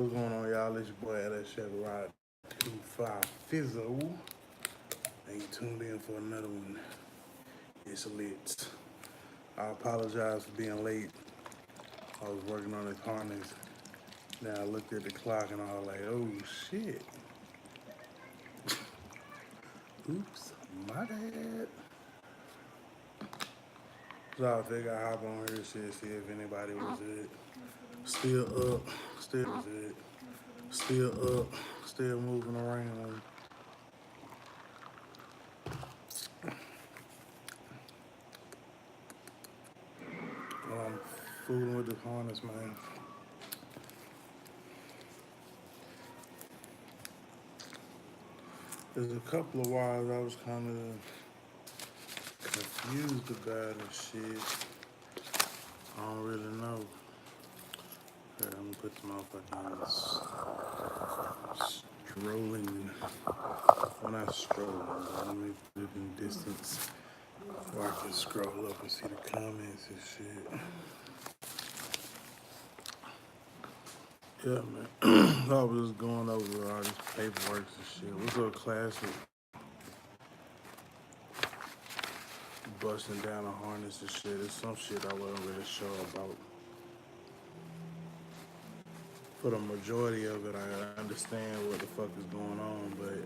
What's going on, y'all? It's your boy, that Chef Rod 25 Fizzle. And you tuned in for another one. It's lit. I apologize for being late. I was working on this harness. Now I looked at the clock and I was like, oh shit. Oops, my bad. So I figured I'd hop on here, shit, see if anybody was it. Still up, still was it. Still up, still moving around. I'm fooling with the harness, man. There's a couple of wires I was kind of confused about and shit. I don't really know. Here, I'm gonna put the motherfucking strolling. Well, not strolling, but let me put it in distance where I can scroll up and see the comments and shit. Yeah, man. I was just going over all these paperwork and shit. What's up, classic? Busting down a harness and shit. It's some shit I wasn't really sure about. For the majority of it, I understand what the fuck is going on, but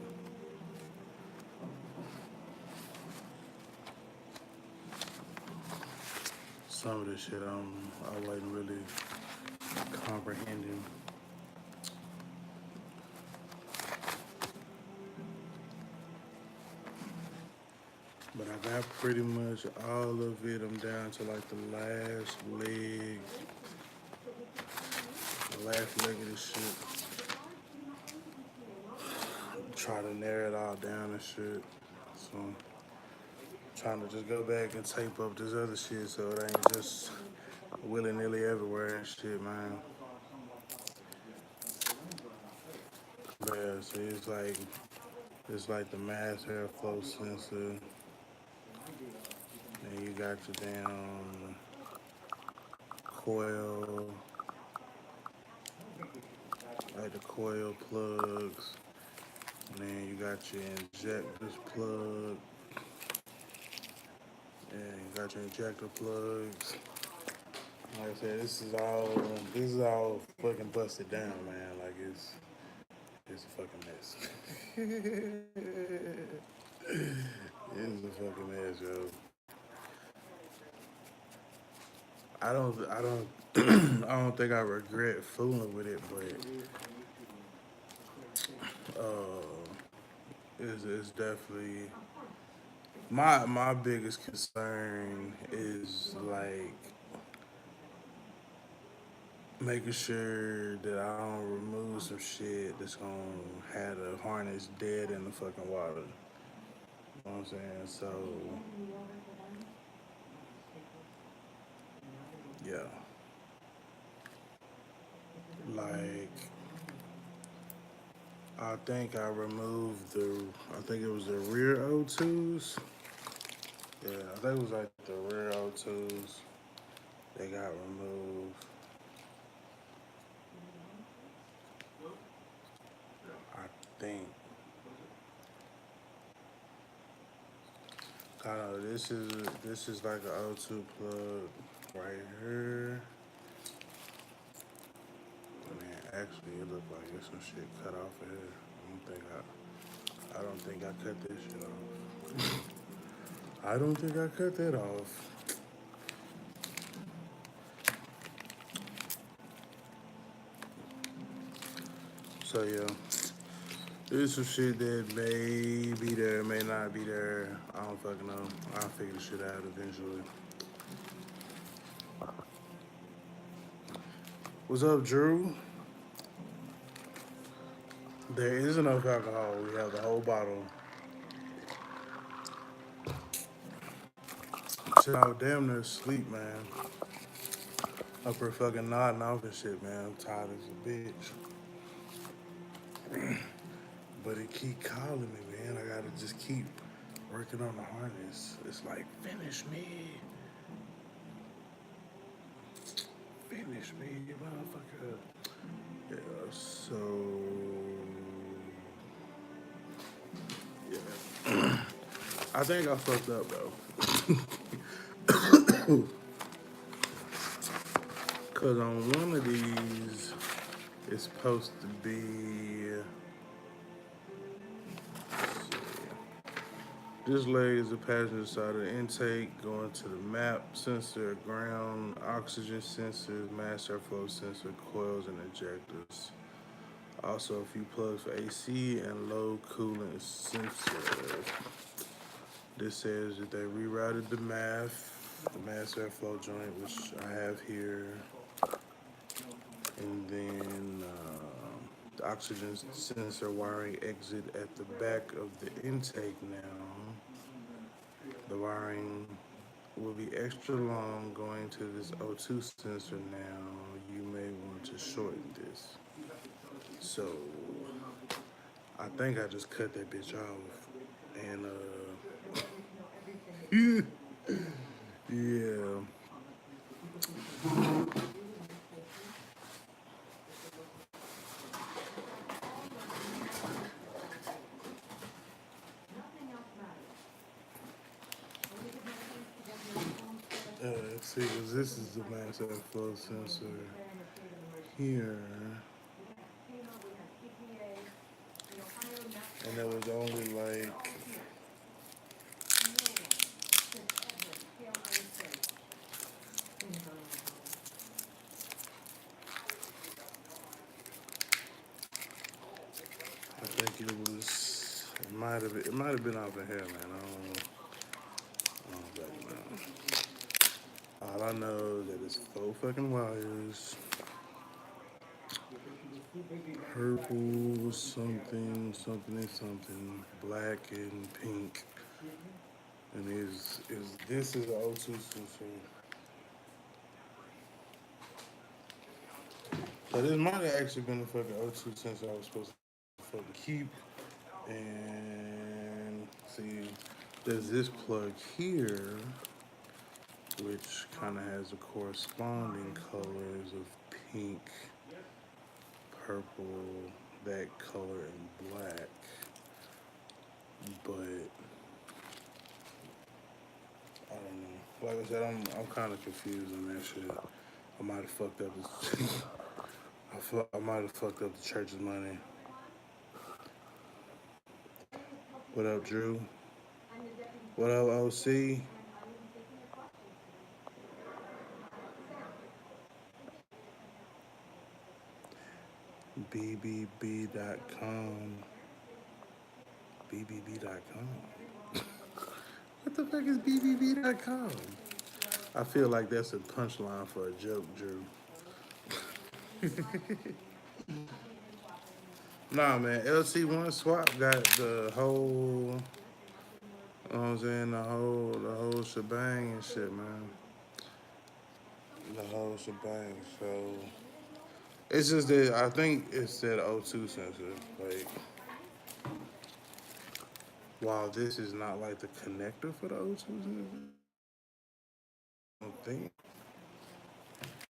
some of this shit I wasn't really comprehending. But I got pretty much all of it. I'm down to like the last leg. The last leg of this shit. Try to narrow it all down and shit. So I'm trying to just go back and tape up this other shit so it ain't just willy-nilly everywhere and shit, man. But yeah, see, it's like the mass airflow sensor. And you got your damn coil, like the coil plugs. And then you got your injectors plug. And you got your injector plugs. Like I said, this is all fucking busted down, man. Like it's a fucking mess. It's a fucking mess, yo. I don't I don't think I regret fooling with it, but it's definitely my biggest concern is like making sure that I don't remove some shit that's gonna have the harness dead in the fucking water. You know what I'm saying? So yeah. Like I think it was the rear O2s. Yeah, I think it was like the rear O2s. They got removed. I think. Kind of. This is like an O2 plug right here. I mean, actually, it looked like there's some shit cut off of here. I don't think I cut this shit off. I don't think I cut that off. So yeah, there's some shit that may be there, may not be there. I don't fucking know. I'll figure the shit out eventually. What's up, Drew? There is enough alcohol. We have the whole bottle. Shit, I was damn near asleep, man. Up here fucking nodding off and shit, man. I'm tired as a bitch. But it keep calling me, man. I gotta just keep working on the harness. It's like, finish me. Finish me, you motherfucker. Yeah, so yeah. I think I fucked up though. Cause on one of these it's supposed to be, this leg is the passenger side of the intake, going to the map sensor, ground, oxygen sensors, mass airflow sensor, coils, and ejectors. Also, a few plugs for AC and low coolant sensors. This says that they rerouted the mass airflow joint, which I have here. And then the oxygen sensor wiring exit at the back of the intake now. The wiring will be extra long going to this O2 sensor now. You may want to shorten this. So I think I just cut that bitch off. And yeah. See, because this is the mass airflow sensor here. And there was only like, I think it might have been off of here, man. I don't fucking know. All I know is that it's 4 fucking wires. Purple, something, black and pink. And this is the O2 sensor. So this might have actually been the fucking O2 sensor I was supposed to fucking keep. And see, there's this plug here, which kind of has the corresponding colors of pink, purple, that color, and black. But I don't know. Like I said, I'm kind of confused on that shit. I might have fucked up this. I might have fucked up the church's money. What up, Drew? What up, OC? BBB.com. BBB.com. What the fuck is BBB.com? I feel like that's a punchline for a joke, Drew. Nah, man. LC1 Swap got the whole, you know what I'm saying, the whole shebang and shit, man. The whole shebang. So it's just that I think it's that O2 sensor. Like, while this is not like the connector for the O2 sensor, I don't think.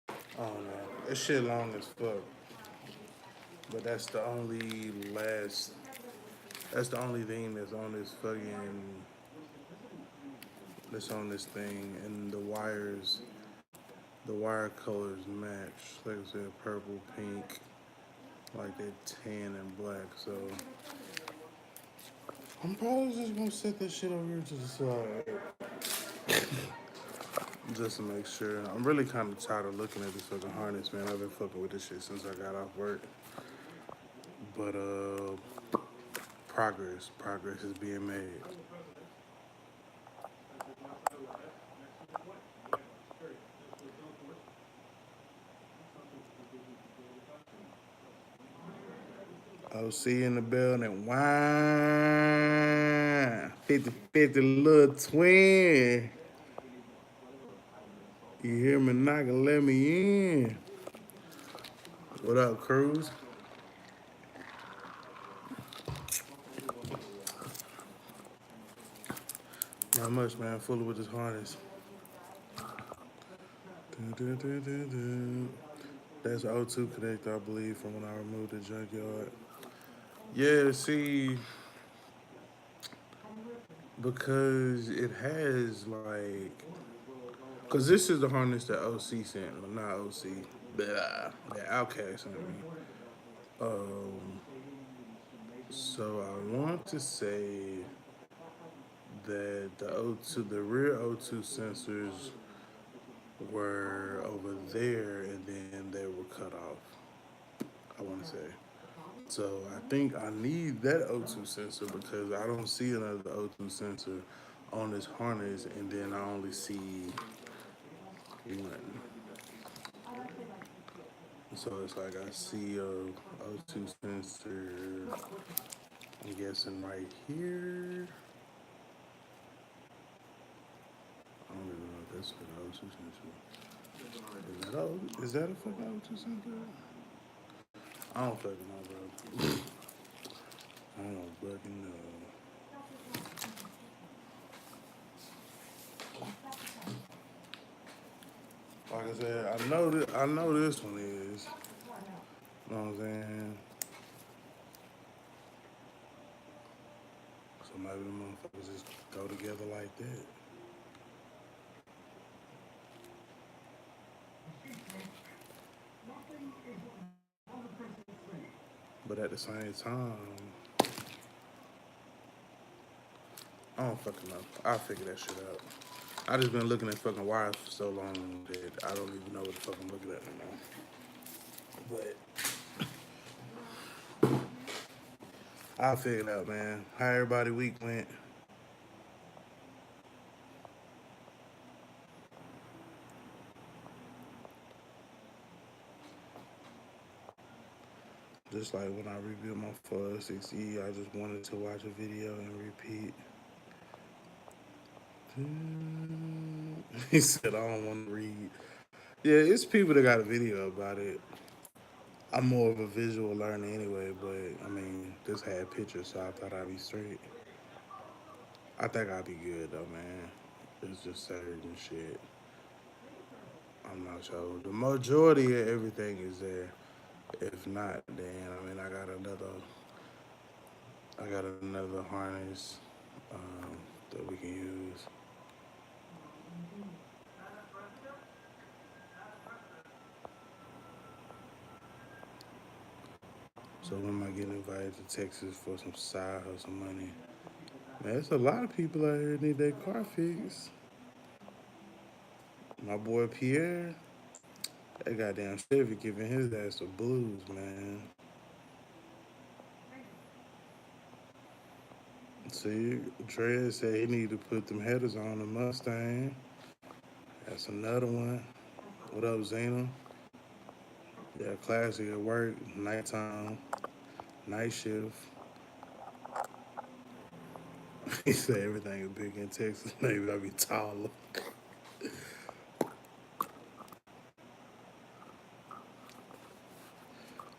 I don't know. This shit long as fuck. But that's the only thing that's on this fucking, that's on this thing. And the wire colors match. Like I said, purple, pink, like that tan and black. So I'm probably just gonna set this shit over here to the side. Just to make sure. I'm really kind of tired of looking at this fucking harness, man. I've been fucking with this shit since I got off work. But progress is being made. OC in the building. Wine. 50-50 little twin. You hear me knocking, let me in. What up, Cruz? Not much, man. Fully with this harness. That's O2 connector, I believe, from when I removed the junkyard. Yeah, see, because it has like, because this is the harness that OC sent, well, not OC, that Outcast sent me. Um, so I want to say that the O2, the rear O2 sensors were over there, and then they were cut off. I want to say. So I think I need that O2 sensor because I don't see another O2 sensor on this harness, and then I only see one. So it's like I see a O2 sensor. I'm guessing right here. I don't even know if that's an O2 sensor. Is that a fucking O2 sensor? I don't fucking know, bro. I don't fucking know. Like I said, I know this one is. You know what I'm saying? So maybe the motherfuckers just go together like that. But at the same time, I don't fucking know. I'll figure that shit out. I just been looking at fucking wires for so long that I don't even know what the fuck I'm looking at anymore. But I'll figure it out, man. How everybody week went. Just like when I rebuilt my 460E, I just wanted to watch a video and repeat. He said, I don't want to read. Yeah, it's people that got a video about it. I'm more of a visual learner anyway, but I mean, this had pictures, so I thought I'd be straight. I think I'll be good though, man. It's just certain shit. I'm not sure. The majority of everything is there. If not, then I mean, I got another harness that we can use. So when am I getting invited to Texas for some side hustle money? Man, there's a lot of people out here that need their car fixed. My boy Pierre, that goddamn Chevy giving his ass the blues, man. See, Dre said he need to put them headers on the Mustang. That's another one. What up, Zena? Yeah, classic at work, nighttime, night shift. He said everything is big in Texas. Maybe I'll be taller.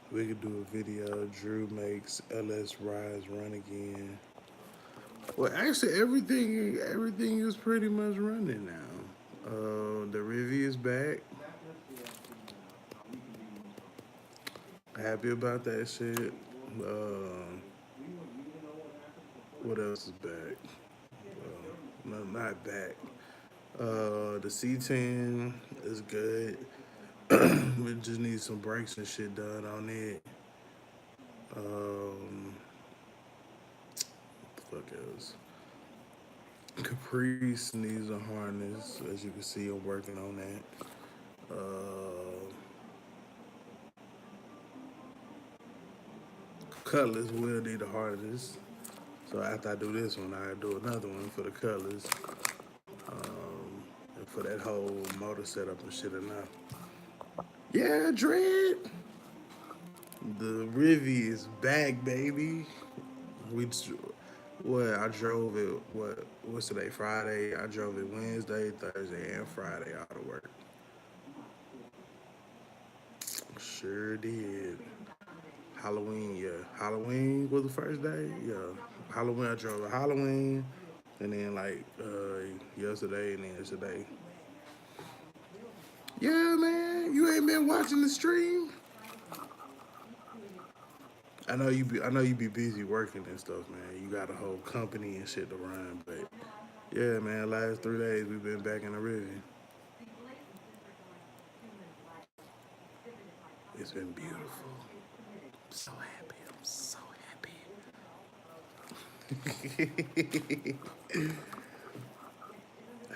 We could do a video. Drew makes LS Rise run again. Well, actually, everything is pretty much running now. The review is back. Happy about that shit. What else is back? No, not back. The C10 is good. We just need some brakes and shit done on it. What the fuck else? Caprice needs a harness. As you can see, I'm working on that. Cutlass will need a harness. So after I do this one, I do another one for the Cutlass. And for that whole motor setup and shit enough. Yeah, Dread. The Rivy is back, baby. We I drove it. What's today? Friday. I drove it Wednesday, Thursday, and Friday out of work. Sure did. Halloween, yeah. Halloween was the first day. Yeah. Halloween, I drove a Halloween, and then like yesterday, and then today. Yeah, man. You ain't been watching the stream? I know you be busy working and stuff, man. You got a whole company and shit to run, but yeah, man. Last 3 days we've been back in the river. It's been beautiful. I'm so happy. I'm so happy.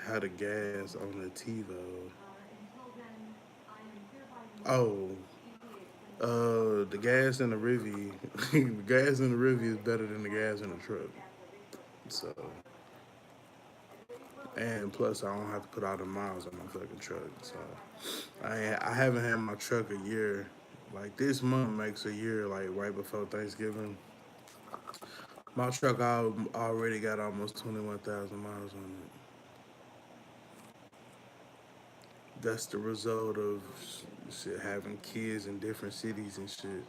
How the gas on the TiVo. Oh, the gas in the Rivian, the gas in the Rivian is better than the gas in the truck. So, and plus I don't have to put all the miles on my fucking truck. So, I haven't had my truck a year. Like this month makes a year. Like right before Thanksgiving, my truck already got almost 21,000 miles on it. That's the result of shit having kids in different cities and shit,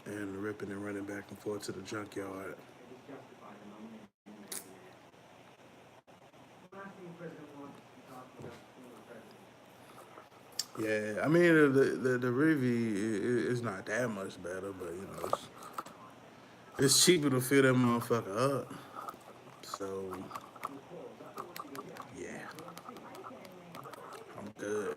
and ripping and running back and forth to the junkyard. Yeah, I mean the Rivi is not that much better, but you know it's cheaper to fill that motherfucker up. So yeah, I'm good.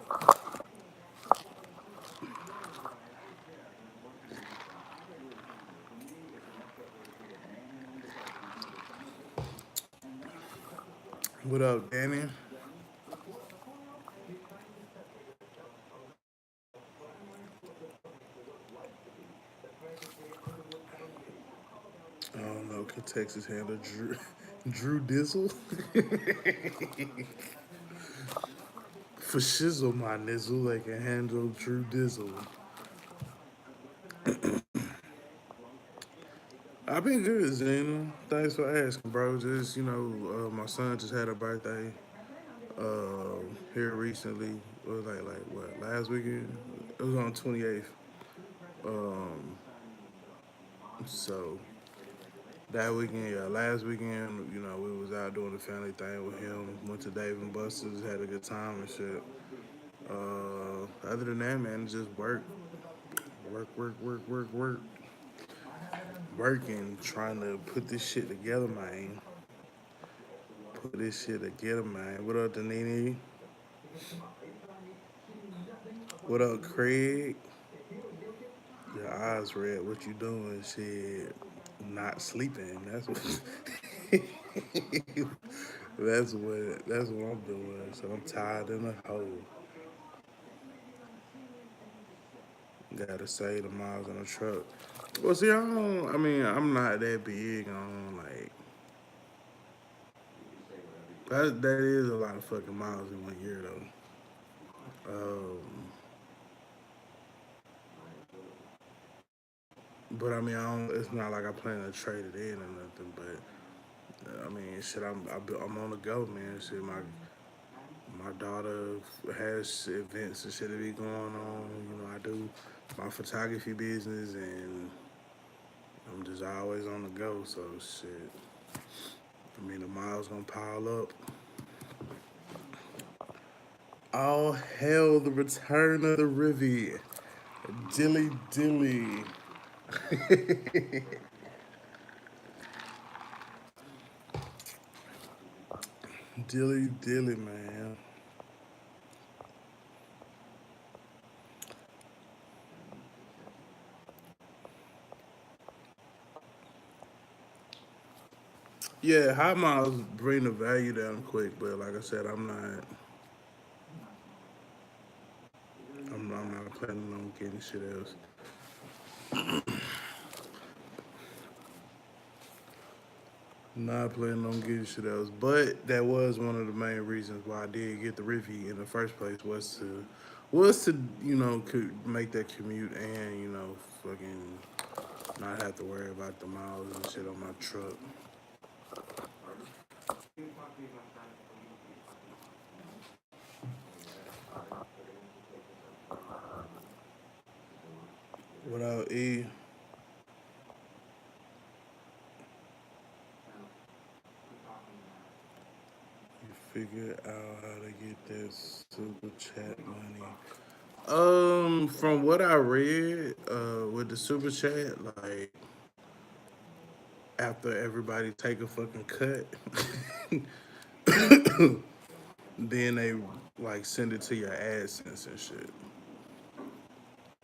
What up, Danny? I don't know. Can Texas handle Drew Drew Dizzle? For shizzle, my nizzle, they can handle Drew Dizzle. I've been good, Zena. Thanks for asking, bro. Just my son just had a birthday here recently. It was like what last weekend? It was on 28th. Um, so that weekend, yeah, last weekend, we was out doing the family thing with him. Went to Dave and Buster's, had a good time and shit. Other than that, man, just work, working, trying to put this shit together, man. Put this shit together, man. What up, Danini? What up, Craig? Your eyes red. What you doing? Shit, not sleeping. That's what. that's what I'm doing. So I'm tired in the hole. Gotta save the miles on the truck. Well, see, I don't. I mean, I'm not that big on like that is a lot of fucking miles in 1 year though. But I mean, I don't. It's not like I plan to trade it in or nothing. But I mean, shit, I'm on the go, man. Shit, my daughter has events and shit that be going on. I do my photography business, and I'm just always on the go. So shit. I mean, the miles gonna pile up. All hail the return of the Rivi. Dilly dilly. Dilly dilly, man. Yeah, high miles bring the value down quick, but like I said, I'm not planning on getting shit else. Not planning on getting shit else. But that was one of the main reasons why I did get the Riffy in the first place was to make that commute and fucking not have to worry about the miles and shit on my truck. Without E, you figure out how to get that super chat money. From what I read, with the super chat, like after everybody take a fucking cut, then they like send it to your AdSense and shit.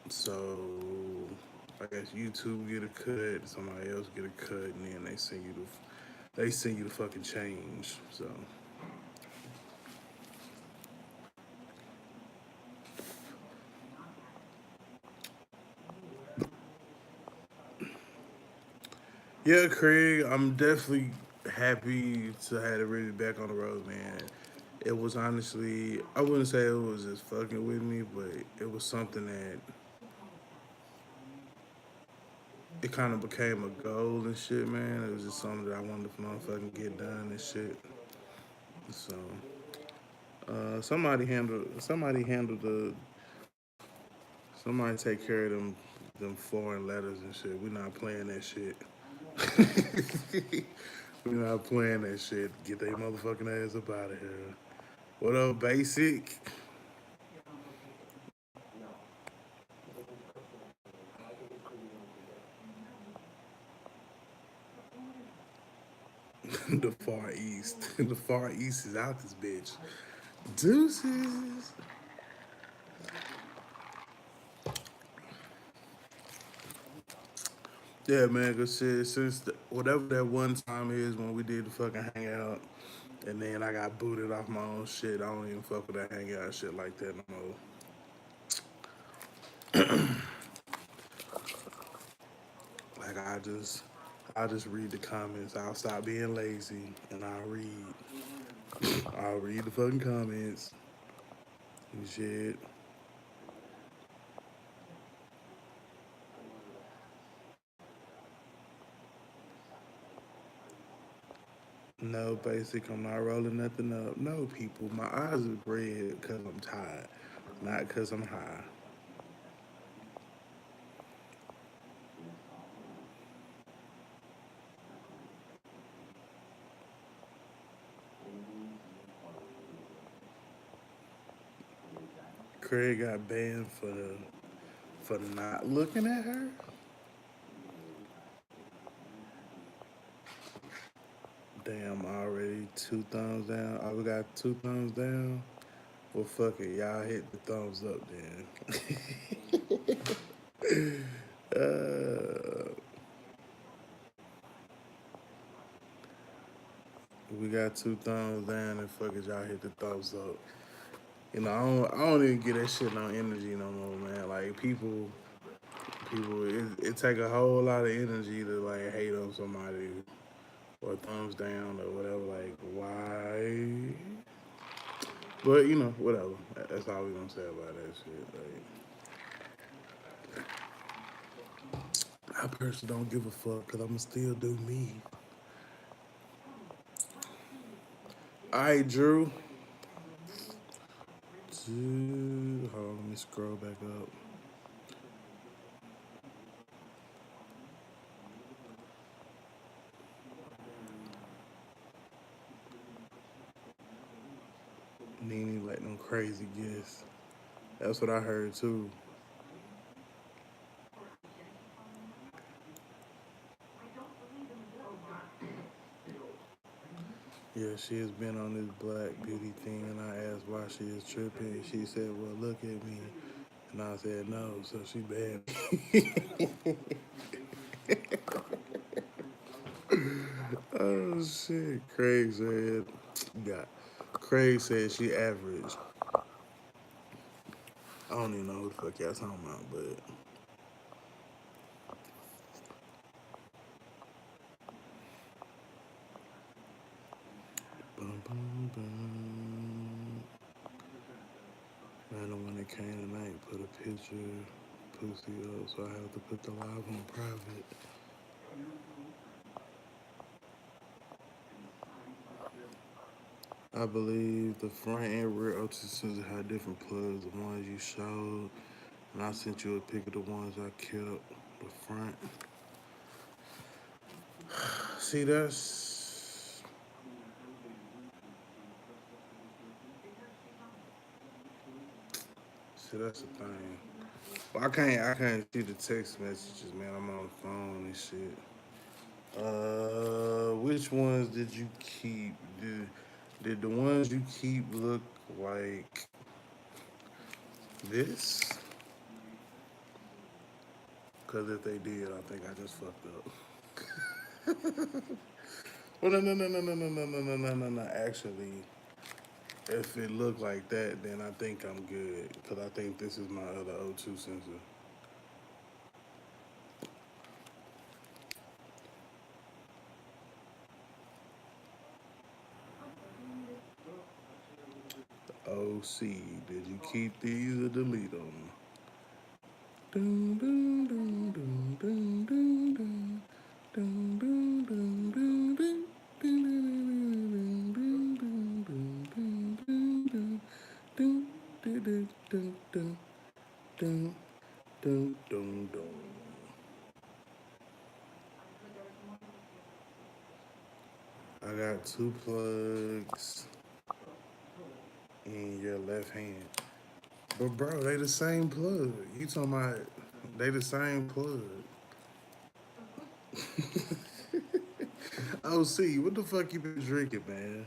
So I guess YouTube get a cut, somebody else get a cut, and then they send you the fucking change. So yeah, Craig, I'm definitely happy to have it really back on the road, man. It was honestly, I wouldn't say it was just fucking with me, but it was something that it kind of became a goal and shit, man. It was just something that I wanted to motherfucking get done and shit. So somebody take care of them foreign letters and shit. We not playing that shit. We not playing that shit. Get they motherfucking ass up out of here. What up, basic? The Far East. The Far East is out this bitch. Deuces. Yeah, man, cause shit, whatever that one time is when we did the fucking hangout, and then I got booted off my own shit. I don't even fuck with that hangout shit like that no more. Like I just read the comments. I'll stop being lazy and I'll read. I'll read the fucking comments and shit. No, basic. I'm not rolling nothing up. No, people. My eyes are red because I'm tired, not because I'm high. Craig got banned for not looking at her. Damn, already two thumbs down. Oh, we got two thumbs down. Well, fuck it, y'all hit the thumbs up then. We got two thumbs down and fuck it, y'all hit the thumbs up. You know, I don't even get that shit no energy no more, man. Like it take a whole lot of energy to like hate on somebody or thumbs down or whatever. Like why? But you know, whatever. That's all we gonna say about that shit. Like I personally don't give a fuck because I'ma still do me. All right, Drew. Hold on, let me scroll back up. Nene letting them crazy guess. That's what I heard too. Yeah, she has been on this black beauty thing, and I asked why she is tripping. She said, "Well, look at me," and I said, "No." So she banned me. Oh shit, Craig said, "Got." Craig said she average. I don't even know who the fuck y'all talking about, but bum, bum, bum. Man, the one that came tonight put a picture pussy up, so I have to put the live on private. I believe the front and rear ultrasounds had different plugs. The ones you showed, and I sent you a pic of the ones I kept. The front. See, See, that's the thing. Well, I can't see the text messages, man. I'm on the phone and shit. Which ones did you keep? Did the ones you keep look like this? Because if they did, I think I just fucked up. Well, no, no, no, no, no, no, no, no, no, no, no, no. Actually, if it looked like that, then I think I'm good. Because I think this is my other O2 sensor. OC, did you keep these or delete them? Dun, dun, dun, dun, dun, dun, dun. Dun, dun, dun, dun, dun. Dun, dun, dun, dun, dun, dun, dun, dun. Dun, dun, dun, dun, dun, dun, dun, dun. I got two plugs in your left hand. But bro, they the same plug. You talking about they the same plug. Oh, see, what the fuck you been drinking, man?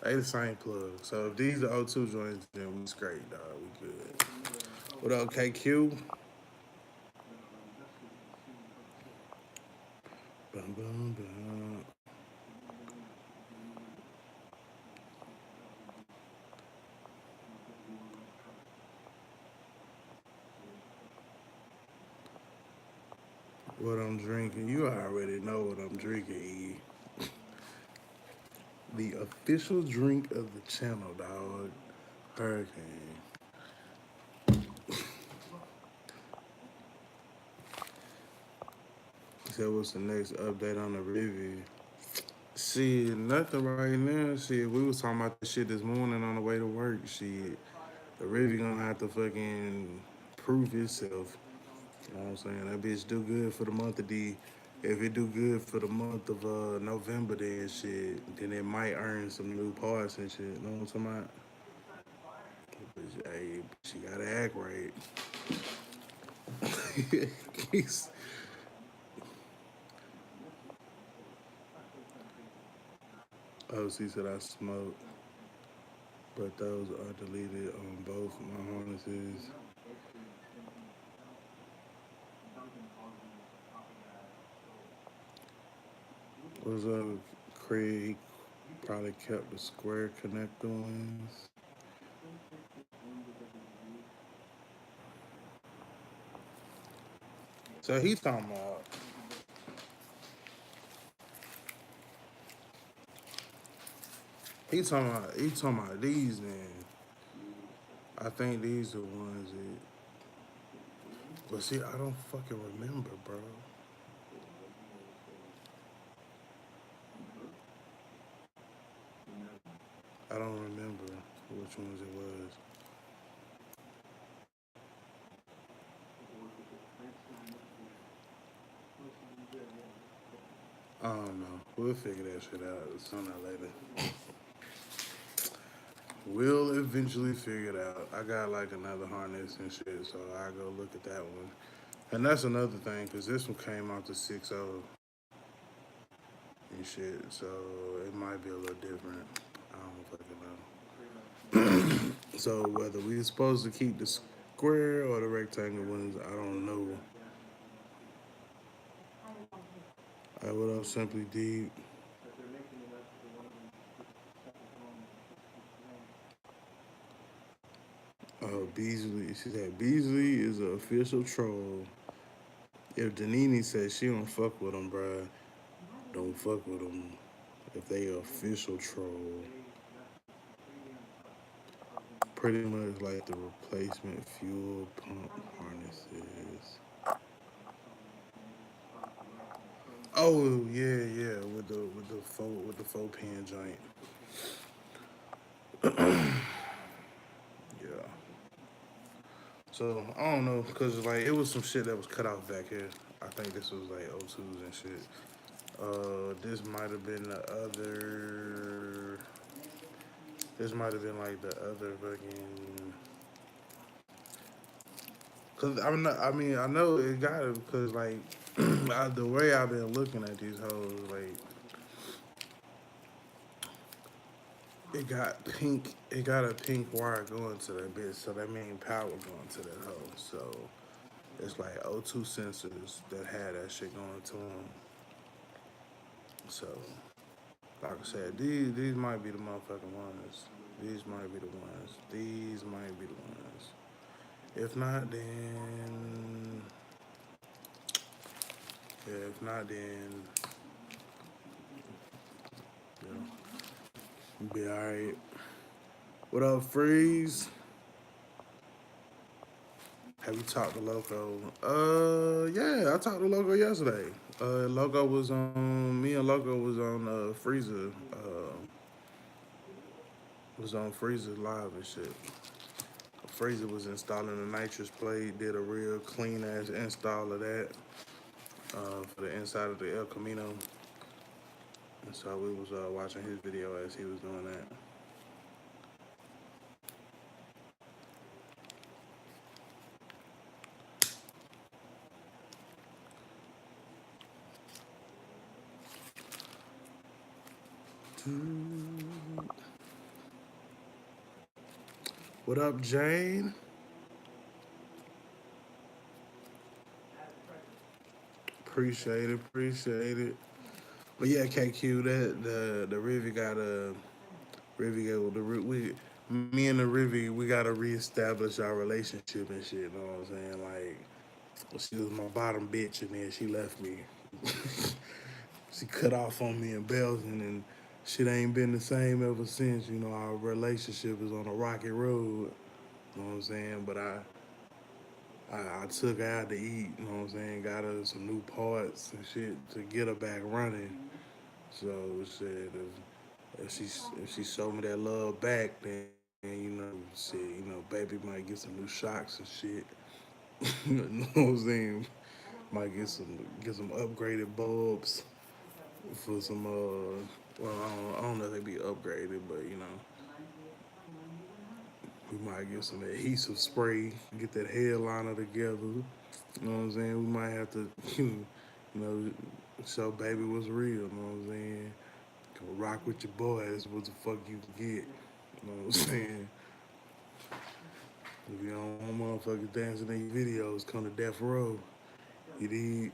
They the same plug. So if these are O2 joints, then we straight, dog. We good. What up, KQ? Bum, bum, bum. What I'm drinking, you already know what I'm drinking, E. The official drink of the channel, dog. Hurricane. So what's the next update on the review? Shit, nothing right now. Shit, we was talking about this shit this morning on the way to work. Shit, the review gonna have to fucking prove itself. You know what I'm saying? That bitch do good for the month of D. If it do good for the month of November, then shit, then it might earn some new parts and shit. You know what I'm talking about? But, hey, she gotta act right. Oh, she said I smoke, but those are deleted on both my harnesses. What's up, Craig? Probably kept the square connector ones. So he talking about these then. I think these are the ones that. But see, I don't fucking remember, bro. I don't remember which ones it was. I don't know. We'll figure that shit out sooner or later. We'll eventually figure it out. I got like another harness and shit, so I go look at that one. And that's another thing, cause this one came out to 6.0 and shit, so it might be a little different. I don't fucking know. So whether we supposed to keep the square or the rectangle ones, I don't know. What up, Simply Deep? Oh, Beasley. She said Beasley is an official troll. If Danini says she don't fuck with him, bruh, don't fuck with them. If they official troll, pretty much like the replacement fuel pump harnesses. Oh yeah, yeah, with the faux pin joint. Yeah. So I don't know, cause like it was some shit that was cut off back here. I think this was like O2s and shit. This might have been the other. This might have been like the other fucking. Cause I'm not. I mean, I know it got it because like the way I've been looking at these hoes, like it got pink. It got a pink wire going to that bitch, so that mean power going to that hoe. So it's like O2 sensors that had that shit going to them. So like I said, these might be the motherfucking ones. These might be the ones. These might be the ones. If not, then yeah. If not, then be alright. What up, Freeze? Have you talked to Loco? Yeah, I talked to Loco yesterday. Loco was on. Me and Loco was on Freezer. Was on Freezer live and shit. Freezer was installing the nitrous plate. Did a real clean ass install of that for the inside of the El Camino. And so we was watching his video as he was doing that. What up, Jane? Appreciate it, appreciate it. But yeah, KQ, that the Rivy got a Rivy got the we me and the Rivy we gotta reestablish our relationship and shit. You know what I'm saying? Like she was my bottom bitch and then she left me. She cut off on me in Belgium and shit ain't been the same ever since. You know, our relationship is on a rocky road. You know what I'm saying? But I took her out to eat, you know what I'm saying? Got her some new parts and shit to get her back running. So shit, if she showed me that love back, then you know, shit, you know, baby might get some new shocks and shit. You know what I'm saying? Might get some upgraded bulbs for some well I don't know if they be upgraded, but you know. We might get some adhesive spray, get that headliner together. You know what I'm saying? We might have to, you know, show baby what's real. You know what I'm saying? Go rock with your boys. What the fuck you can get? You know what I'm saying? If you don't want motherfuckers dancing in your videos, come to Death Row. You need.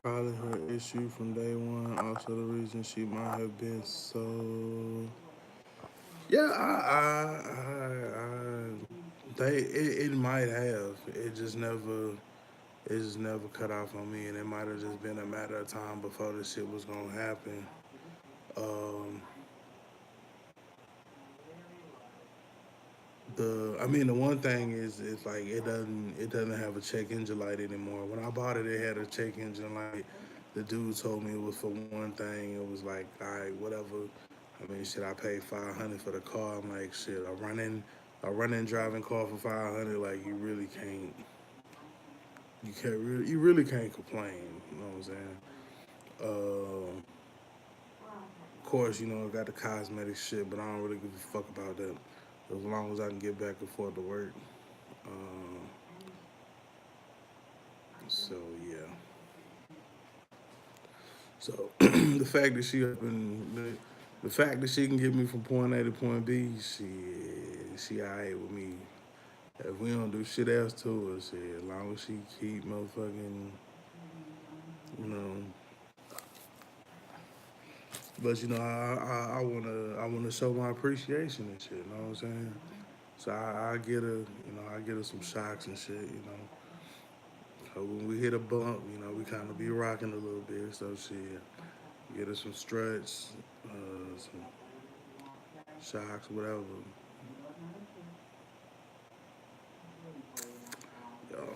Probably her issue from day one. Also, the reason she might have been so. Yeah, it might have. It just never cut off on me, and it might have just been a matter of time before this shit was gonna happen. Um, I mean, the one thing is, it's like it doesn't have a check engine light anymore. When I bought it, it had a check engine light. The dude told me it was for one thing. It was like, all right, whatever. I mean, shit, I paid $500 for the car. I'm like, shit, a running driving car for $500. Like, you really can't complain. You know what I'm saying? Of course, you know, I got the cosmetic shit, but I don't really give a fuck about that. As long as I can get back and forth to work. Um, so yeah. So the fact that she up in the fact that she can get me from point A to point B, she alright with me. If we don't do shit else to her, shit, as long as she keep motherfucking, you know. But you know, I wanna show my appreciation and shit. You know what I'm saying? So I get her some shocks and shit. You know, so when we hit a bump, you know, we kind of be rocking a little bit. So shit, get her some struts, some shocks, whatever. Yo.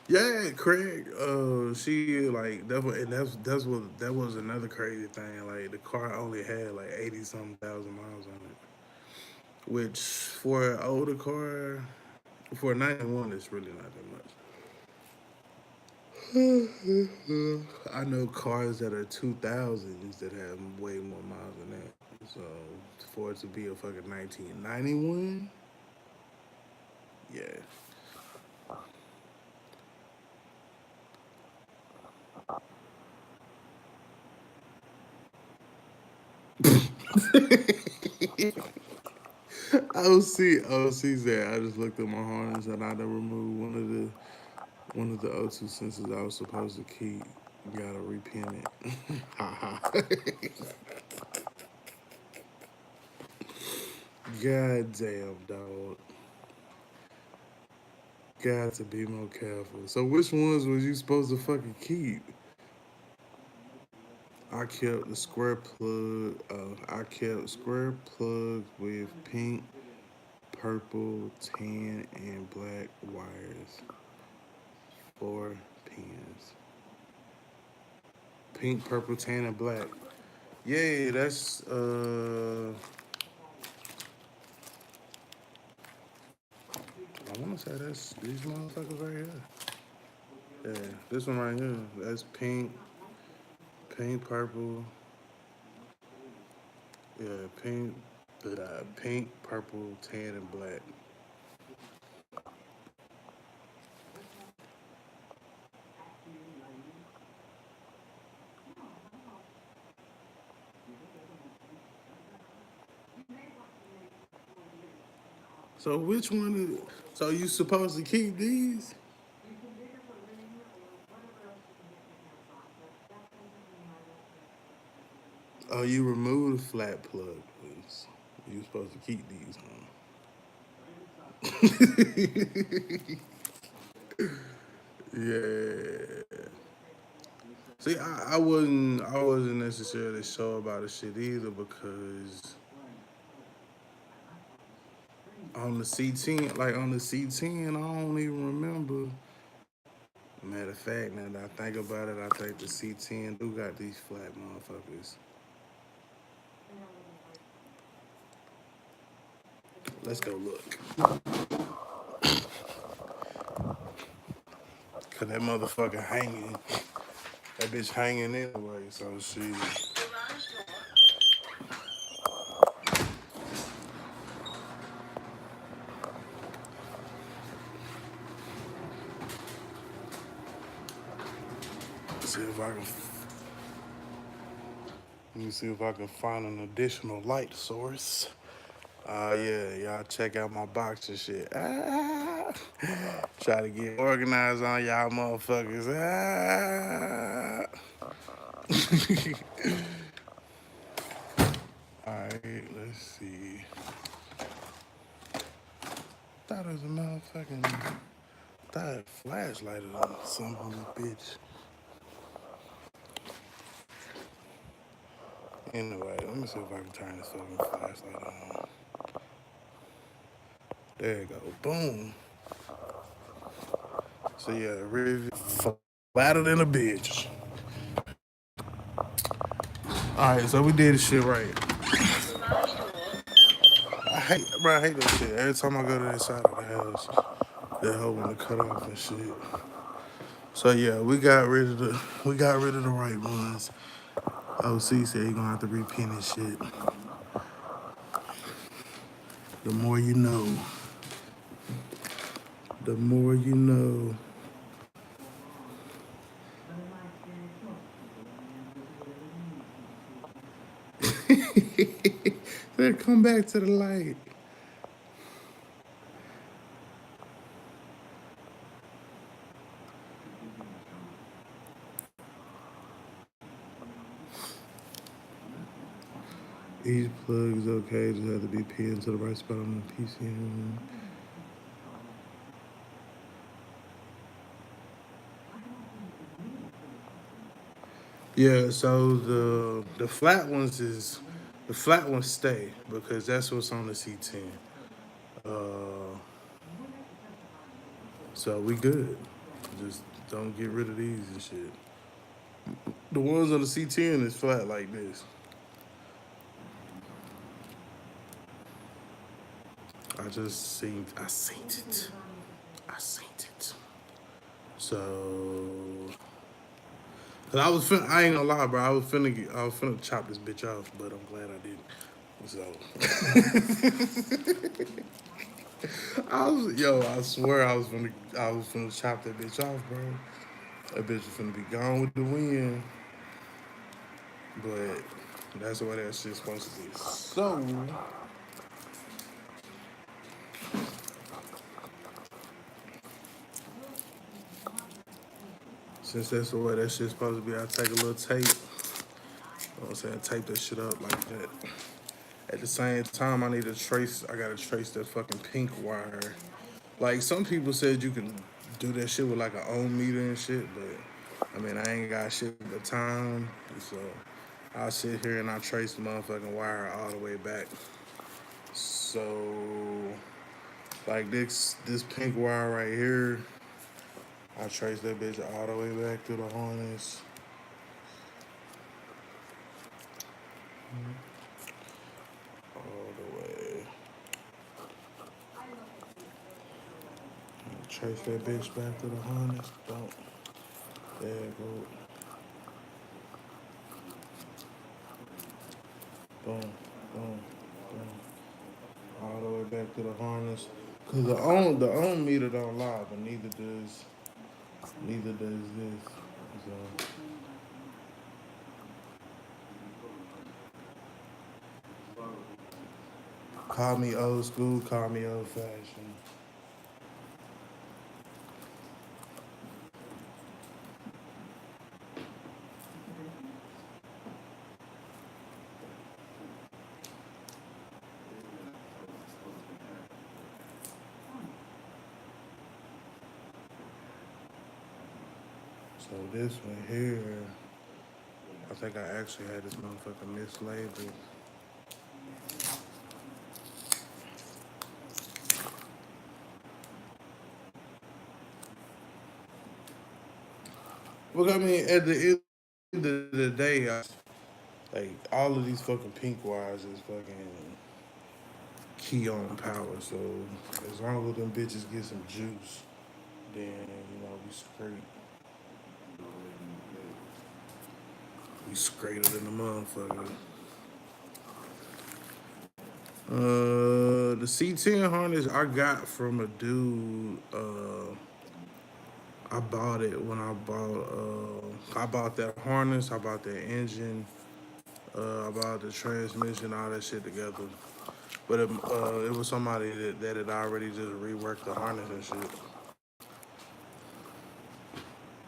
Yeah, Craig. She like that was another crazy thing. Like the car only had like 80 something thousand miles on it, which For an older car, for a 91, it's really not that much. I know cars that are 2000s that have way more miles than that. So for it to be a fucking 1991, yeah. OC said I just looked at my harness and I done removed one of the O2 sensors I was supposed to keep. Gotta repin it. God damn, dog. Got to be more careful. So which ones was you supposed to fucking keep? I kept the square plug. I kept square plugs with pink, purple, tan, and black wires. 4 pins. Pink, purple, tan, and black. Yeah, that's I wanna say that's these motherfuckers right here. Yeah, this one right here. That's pink, purple. Yeah, pink, purple, tan, and black. So which one? So you supposed to keep these? Oh, you remove the flat plug, please. You supposed to keep these, huh? Yeah. See, I wasn't necessarily sure about the shit either because on the C10, like on the C10, I don't even remember. Matter of fact, now that I think about it, I think the C10 do got these flat motherfuckers. Let's go look. Cause that motherfucker hanging. That bitch hanging anyway, so shit. See if I can. Let me see if I can find an additional light source. Yeah, y'all check out my box and shit. Try to get organized on y'all motherfuckers. Alright, let's see. Thought it was a motherfucking. Thought it flashlighted on some bitch. Anyway, let me see if I can turn this fucking flashlight on. There you go. Boom. So yeah, really flatter than a bitch. Alright, so we did this shit right. I hate that shit. Every time I go to this side of the house, that hoe wanna cut off and shit. So yeah, we got rid of the right ones. OC said he gonna have to repin his shit. The more you know. The more you know. Then come back to the light. Each plug is okay, just have to be pinned to the right spot on the PCM. Yeah, so the flat ones stay because that's what's on the C10. Uh, so we good. Just don't get rid of these and shit. The ones on the C10 is flat like this. I seen it. So, cause I ain't gonna lie, bro. I was finna chop this bitch off, but I'm glad I didn't. So, I swear I was finna chop that bitch off, bro. That bitch was finna be gone with the wind. But that's the way that shit's supposed to be. So, since that's the way that shit's supposed to be, I take a little tape. You know what I'm saying? Tape that shit up like that. At the same time, I gotta trace that fucking pink wire. Like, some people said you can do that shit with like an ohm meter and shit, but I mean, I ain't got shit but time. So, I'll sit here and I trace the motherfucking wire all the way back. So, like this pink wire right here, I trace that bitch all the way back through the harness. All the way. Trace that bitch back to the harness. Don't. There it go. Boom, boom, boom. All the way back to the harness. Cause the ohm meter don't lie, but neither does this. So, call me old school, call me old fashioned. So this one here, I think I actually had this motherfucker mislabeled. Look, I mean, at the end of the day, like all of these fucking pink wires is fucking key on power. So as long as them bitches get some juice, then we straight. We straighter than the motherfucker. The C10 harness I got from a dude. I bought it when I bought that harness. I bought that engine. I bought the transmission, all that shit together. But it was somebody that had already just reworked the harness and shit.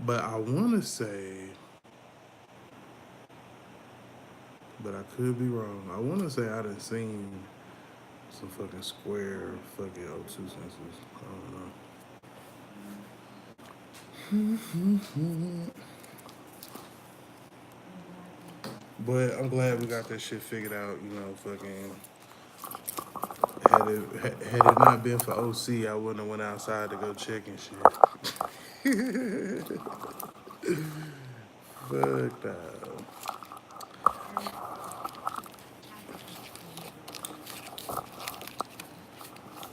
But I want to say, but I could be wrong. I want to say I done seen some fucking square fucking O2 sensors. I don't know. But I'm glad we got that shit figured out. Fucking had it not been for OC, I wouldn't have went outside to go check and shit. Fuck that.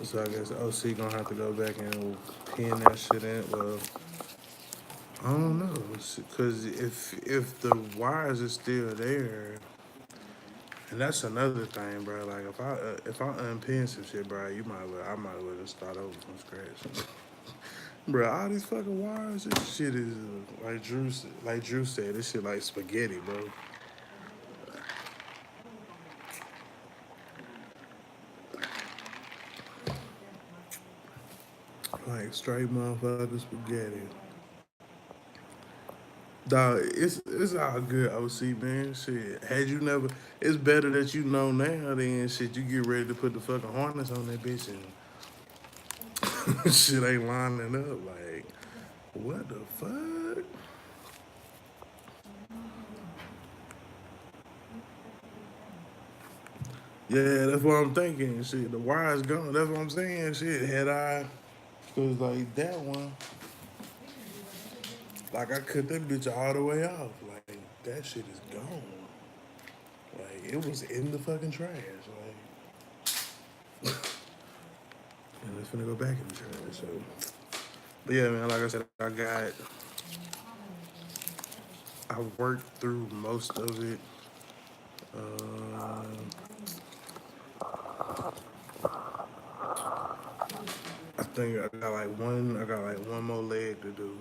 So I guess OC gonna have to go back and pin that shit in. Well, I don't know, cause if the wires are still there, and that's another thing, bro. Like if I unpin some shit, bro, I might as well just start over from scratch. Bro, all these fucking wires, this shit is like Drew said, this shit like spaghetti, bro. Like straight motherfucking spaghetti. Dog, it's all good, OC, man. Shit, it's better that you know now than shit. You get ready to put the fucking harness on that bitch and shit ain't lining up. Like, what the fuck? Yeah, that's what I'm thinking. Shit, the wire's gone. That's what I'm saying. Shit, cause like that one, like I cut that bitch all the way off. Like that shit is gone. Like it was in the fucking trash. Like it's gonna go back in the trash. So, but yeah, man, like I said, I worked through most of it. Uh, I think I got like one more leg to do. You know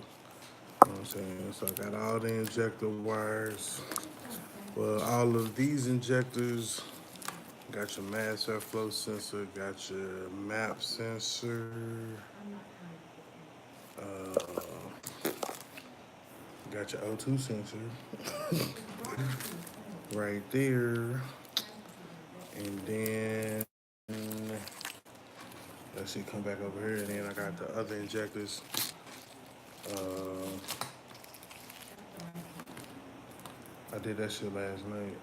what I'm saying? So I got all the injector wires. Well, all of these injectors, got your mass airflow sensor, got your map sensor, got your O2 sensor right there. And then let's see, come back over here. And then I got the other injectors. I did that shit last night.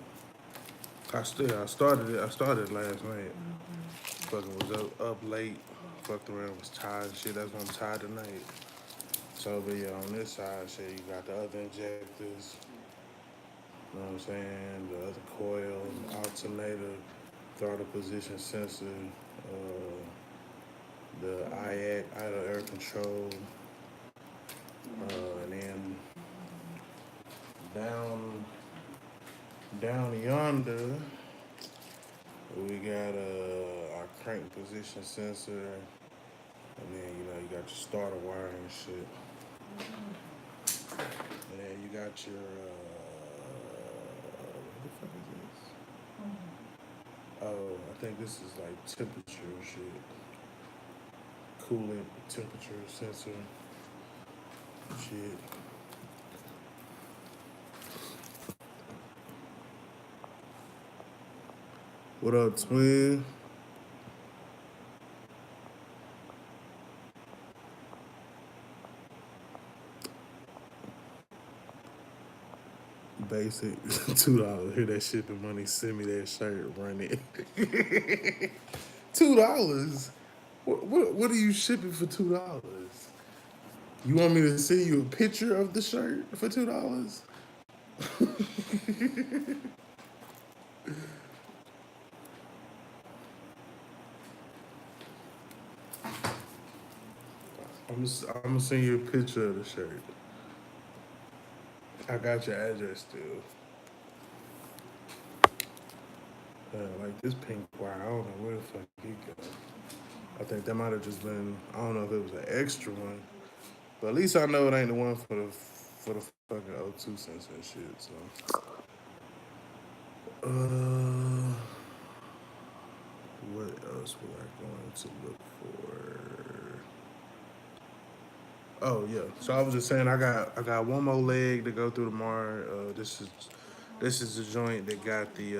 I started last night. Fucking was up late. Fucked around, was tired and shit. That's why I'm tired tonight. So, but yeah, on this side, shit, you got the other injectors. You know what I'm saying? The other coil, alternator, throttle position sensor, the IAC, idle air control, and then down yonder, we got our crank position sensor, and then you got your starter wire and shit. And then you got your what the fuck is this? Oh, I think this is like temperature shit. Coolant temperature sensor shit. What up, twin? Basic $2. Hear that shipping money? Send me that shirt. Run it. $2. What are you shipping for $2? You want me to send you a picture of the shirt for $2? I'm gonna send you a picture of the shirt. I got your address still. Like this pink wire, I don't know where the fuck it go. I think that might have just been, I don't know if it was an extra one, but at least I know it ain't the one for the fucking O2 sensor and shit. So, what else was I going to look for? Oh yeah. So I was just saying I got one more leg to go through tomorrow. This is the joint that got the I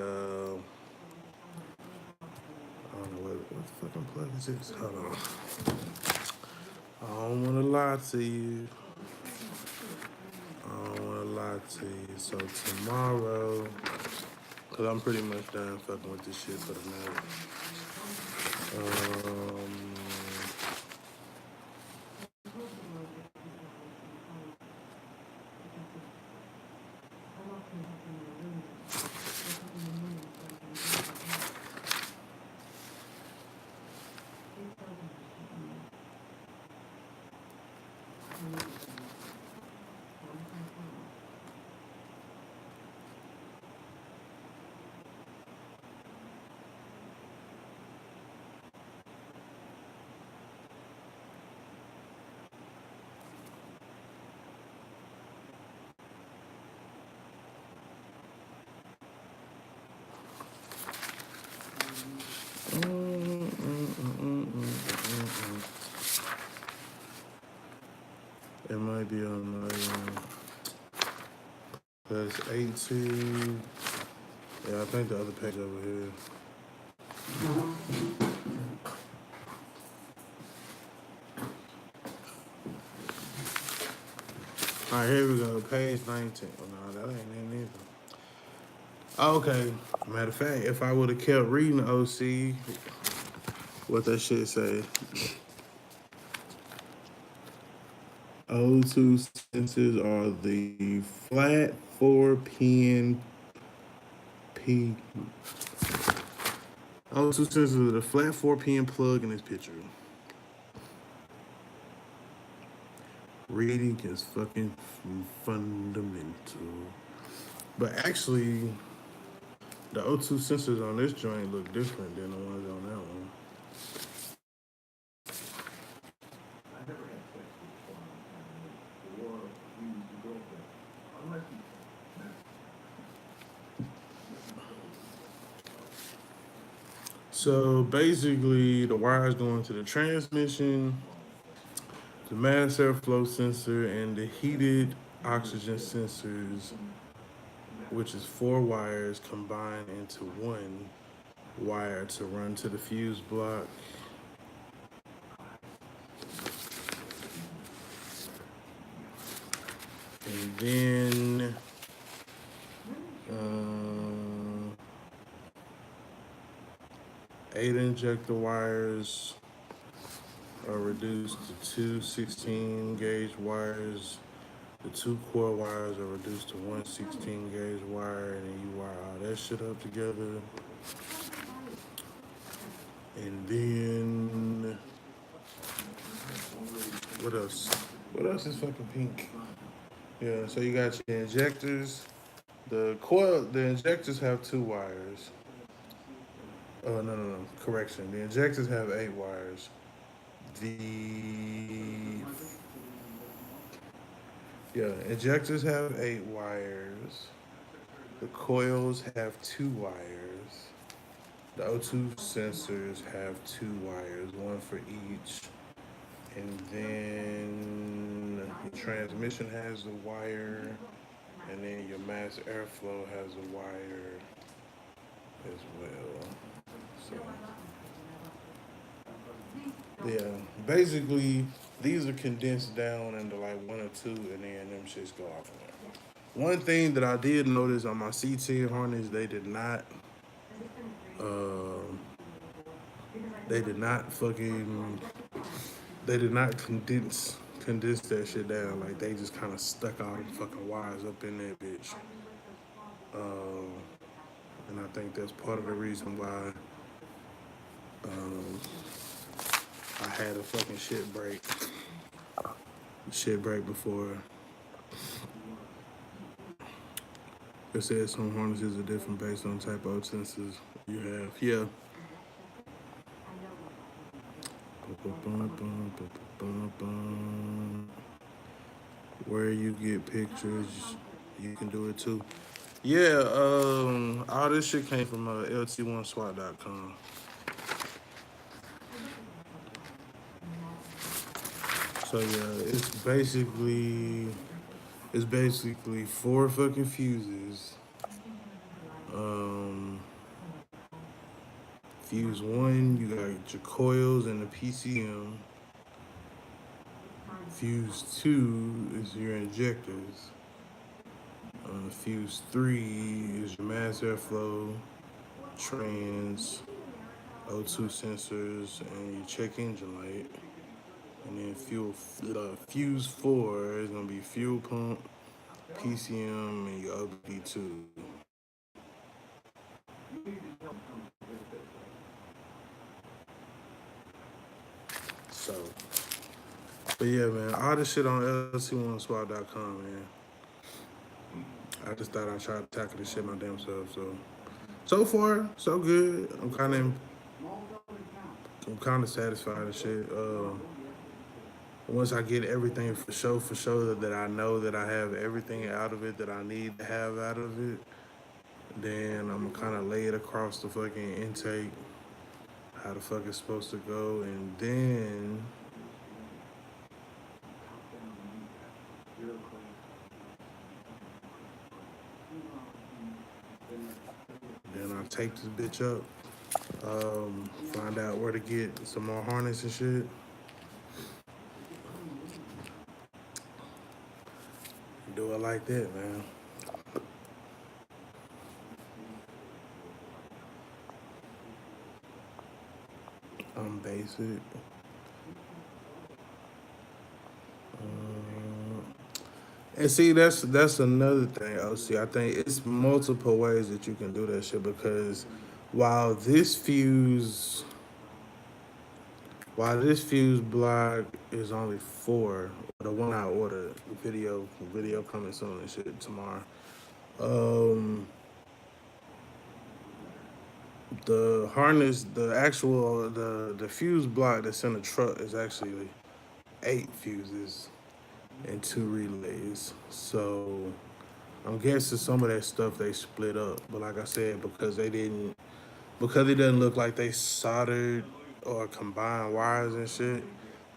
don't know what the fucking plug is this. Hold on. I don't wanna lie to you. So tomorrow, cause I'm pretty much done fucking with this shit for the night. It might be on my that's 18. Yeah, I think the other page over here. All right, here we go. Page 19. Oh, no, that ain't it either. Okay. Matter of fact, if I would have kept reading the OC, what that shit say? O2 sensors are the flat 4-pin P. O2 sensors are the flat 4-pin plug in this picture. Reading is fucking fundamental. But actually, the O2 sensors on this joint look different than the ones on that one. So basically, the wires going to the transmission, the mass airflow sensor, and the heated oxygen sensors, which is 4 wires combined into one wire to run to the fuse block. And then 8 injector wires are reduced to 2 16-gauge wires. The 2 core wires are reduced to 1 16-gauge wire, and then you wire all that shit up together. And then what else? What else is fucking pink? Yeah, so you got your injectors. The injectors have 2 wires. Oh, no. Correction. The injectors have 8 wires. Injectors have 8 wires. The coils have 2 wires. The O2 sensors have 2 wires, one for each. And then the transmission has a wire. And then your mass airflow has a wire as well. So, yeah, basically, these are condensed down into like 1 or 2, and then them shits go off of there. One thing that I did notice on my CT harness, they did not condense that shit down. Like they just kind of stuck all the fucking wires up in that bitch. And I think that's part of the reason why I had a fucking shit break before. It says some harnesses are different based on type of sensors you have. Yeah. Where you get pictures, you can do it too. Yeah, all this shit came from lt1swat.com. So yeah, it's basically 4 fucking fuses. Fuse 1, you got your coils and the PCM. Fuse 2 is your injectors. Fuse 3 is your mass airflow, trans, O2 sensors, and your check engine light. And then fuse 4 is gonna be fuel pump, PCM, and your OBD2. So, but yeah, man, all this shit on LC1swap.com, man. I just thought I'd try to tackle this shit my damn self. So far, so good. I'm kind of satisfied and shit. Once I get everything for sure that I know that I have everything out of it that I need to have out of it, then I'm gonna kind of lay it across the fucking intake, how the fuck it's supposed to go, and then I'll take this bitch up, find out where to get some more harness and shit. Do it like that, man. I'm basic. And see, that's another thing, OC. I think it's multiple ways that you can do that shit because while this fuse While this fuse block is only 4, the one I ordered, video coming soon and shit tomorrow. Um, the harness, the actual the fuse block that's in the truck is actually 8 fuses and 2 relays. So I'm guessing some of that stuff they split up. But like I said, because it doesn't look like they soldered or combined wires and shit,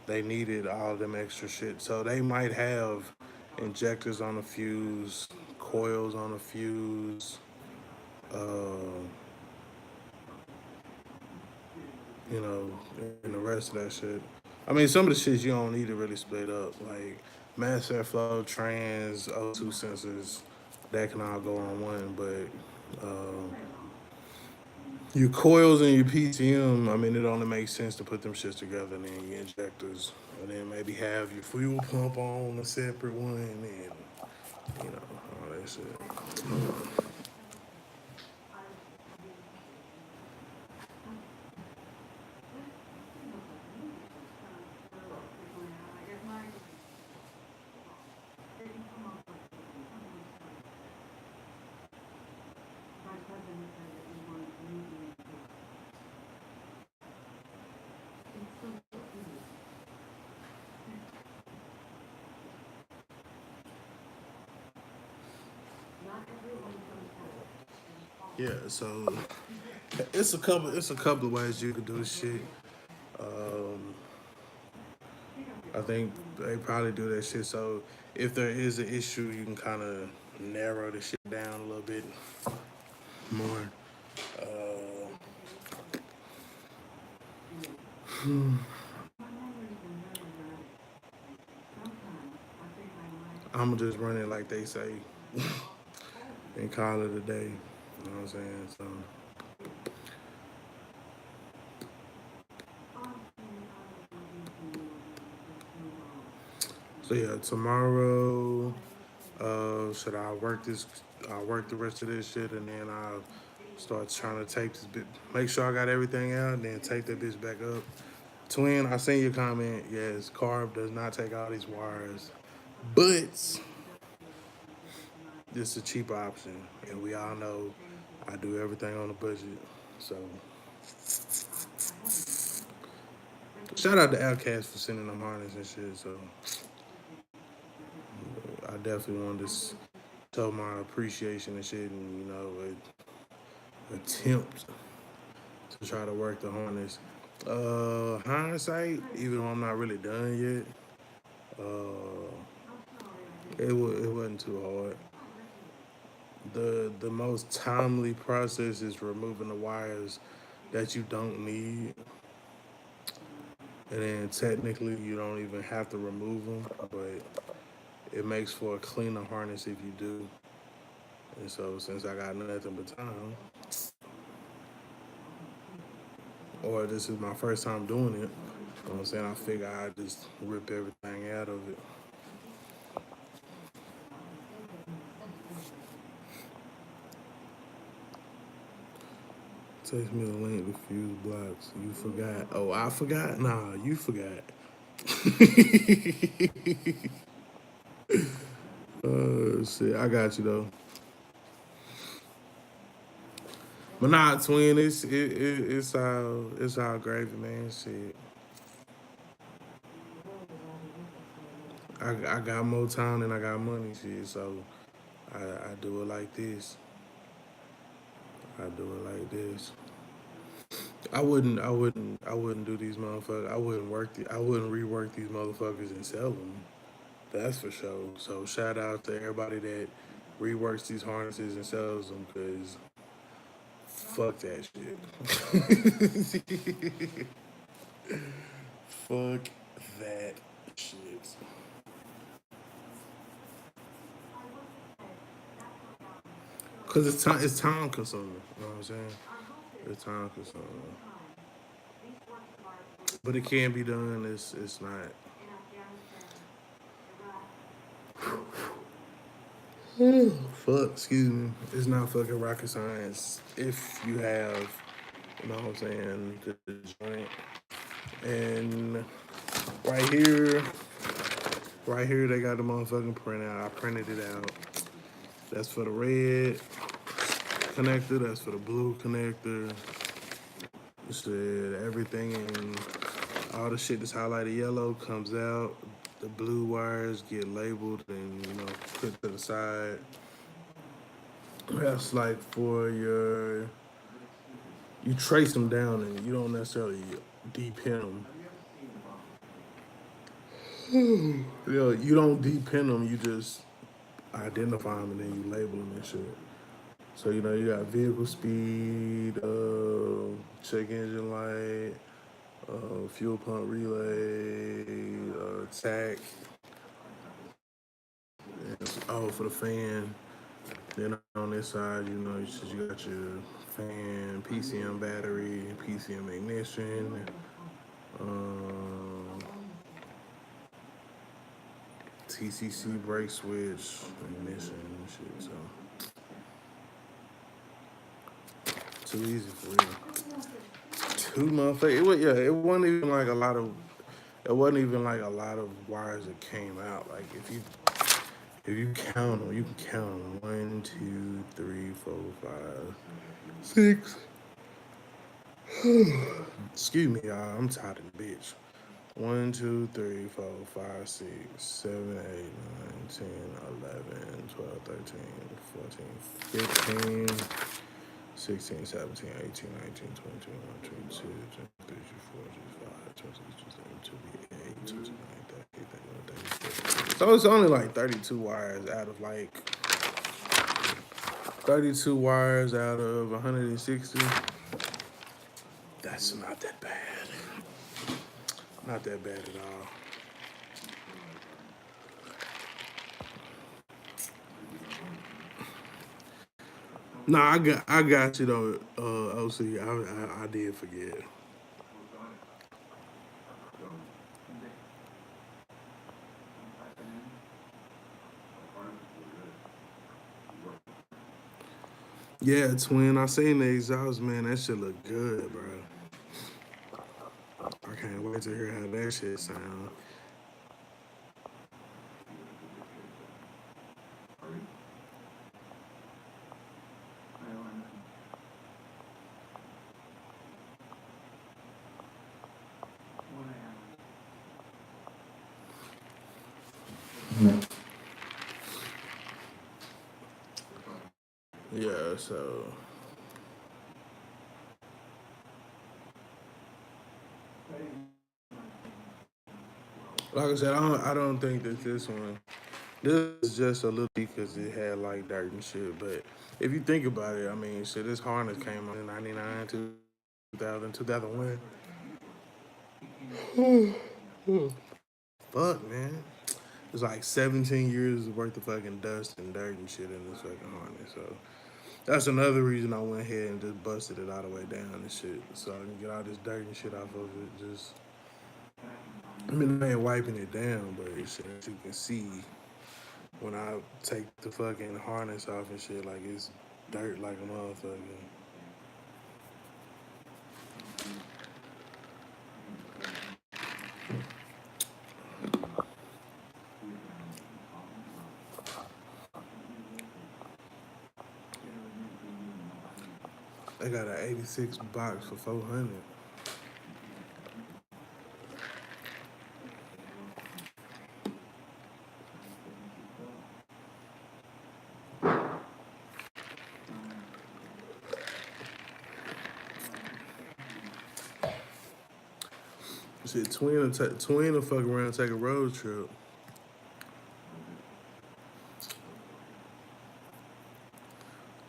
they needed all them extra shit. So they might have injectors on the fuse, coils on the fuse, uh, you know, and the rest of that shit. I mean, some of the shit you don't need to really split up, like mass airflow, trans, O2 sensors, that can all go on one. But your coils and your PTM, I mean, it only makes sense to put them shits together and then your injectors, and then maybe have your fuel pump on a separate one, and all that shit. Yeah, so it's a couple of ways you could do this shit. Um, I think they probably do that shit. So if there is an issue, you can kind of narrow the shit down a little bit more. Uh, I'm gonna just run it like they say and call it a day. You know what I'm saying? So yeah, tomorrow, should I work this? I'll work the rest of this shit, and then I'll start trying to take this bit. Make sure I got everything out, and then take that bitch back up. Twin, I seen your comment. Yes, Carb does not take all these wires, but this is a cheaper option, and we all know I do everything on a budget. So shout out to Outkast for sending them harness and shit. So I definitely wanted to show my appreciation and shit, and attempt to try to work the harness. Hindsight, even though I'm not really done yet, it wasn't too hard. The most timely process is removing the wires that you don't need, and then technically you don't even have to remove them, but it makes for a cleaner harness if you do. And so since I got nothing but time, or this is my first time doing it, you know what I'm saying, I figure I'd just rip everything out of it. Text me the link to Fuse Blocks. You forgot. Oh, I forgot? Nah, you forgot. Shit, I got you though. But nah, twin, it's all gravy, man. Shit, I got more time than I got money. Shit, so I do it like this. I do it like this. I wouldn't do these motherfuckers. I wouldn't rework these motherfuckers and sell them. That's for sure. So shout out to everybody that reworks these harnesses and sells them, cause fuck that shit. Fuck that shit. Cause it's time consuming. You know what I'm saying? It's time consuming. But it can be done. It's not. Fuck. Excuse me. It's not fucking rocket science. If you have, you know what I'm saying, the joint And right here, they got the motherfucking printout. I printed it out. That's for the red connector. That's for the blue connector. It said everything in all the shit that's highlighted yellow comes out. The blue wires get labeled and, put to the side. That's like for you trace them down and you don't necessarily depin them. You don't depin them, you just identify them and then you label them and shit. So, you got vehicle speed, check engine light, fuel pump relay, tack. Oh, for the fan. Then on this side, you got your fan, PCM battery, PCM ignition, TCC brake switch, ignition and shit. So too easy for real. Two motherfuckers. It wasn't even like a lot of. It wasn't even like a lot of wires that came out. Like if you count them, you can count them. 1, 2, 3, 4, 5, 6. Excuse me, y'all. I'm tired of the bitch. 1, 2, 3, 4, 5, 6, 7, 8, 9, 10, 11, 12, 13, 14, 15, 16, 17, 18, 19, 20, 21, 22, 23, 24, 25, 26, 27, 28, 29, 30, 31, 32. So it's only like 32 wires out of 32 wires out of 160. That's not that bad. Not that bad at all. Nah, I got you though, OC. I did forget. Yeah, twin. I seen the exhaust, man. That shit look good, bro. I can't wait to hear how that shit sound. Yeah, so like I said, I don't think that this one. This is just a little because it had like dirt and shit. But if you think about it, I mean, shit, this harness came out in '99, 2000, 2001. Fuck, man. It's like 17 years worth of fucking dust and dirt and shit in this fucking harness. So that's another reason I went ahead and just busted it all the way down and shit. So I can get all this dirt and shit off of it. I mean, I ain't wiping it down, but shit, as you can see, when I take the fucking harness off and shit, like it's dirt like a motherfucker. I got an 86 box for 400. Shit, twin will fuck around and take a road trip.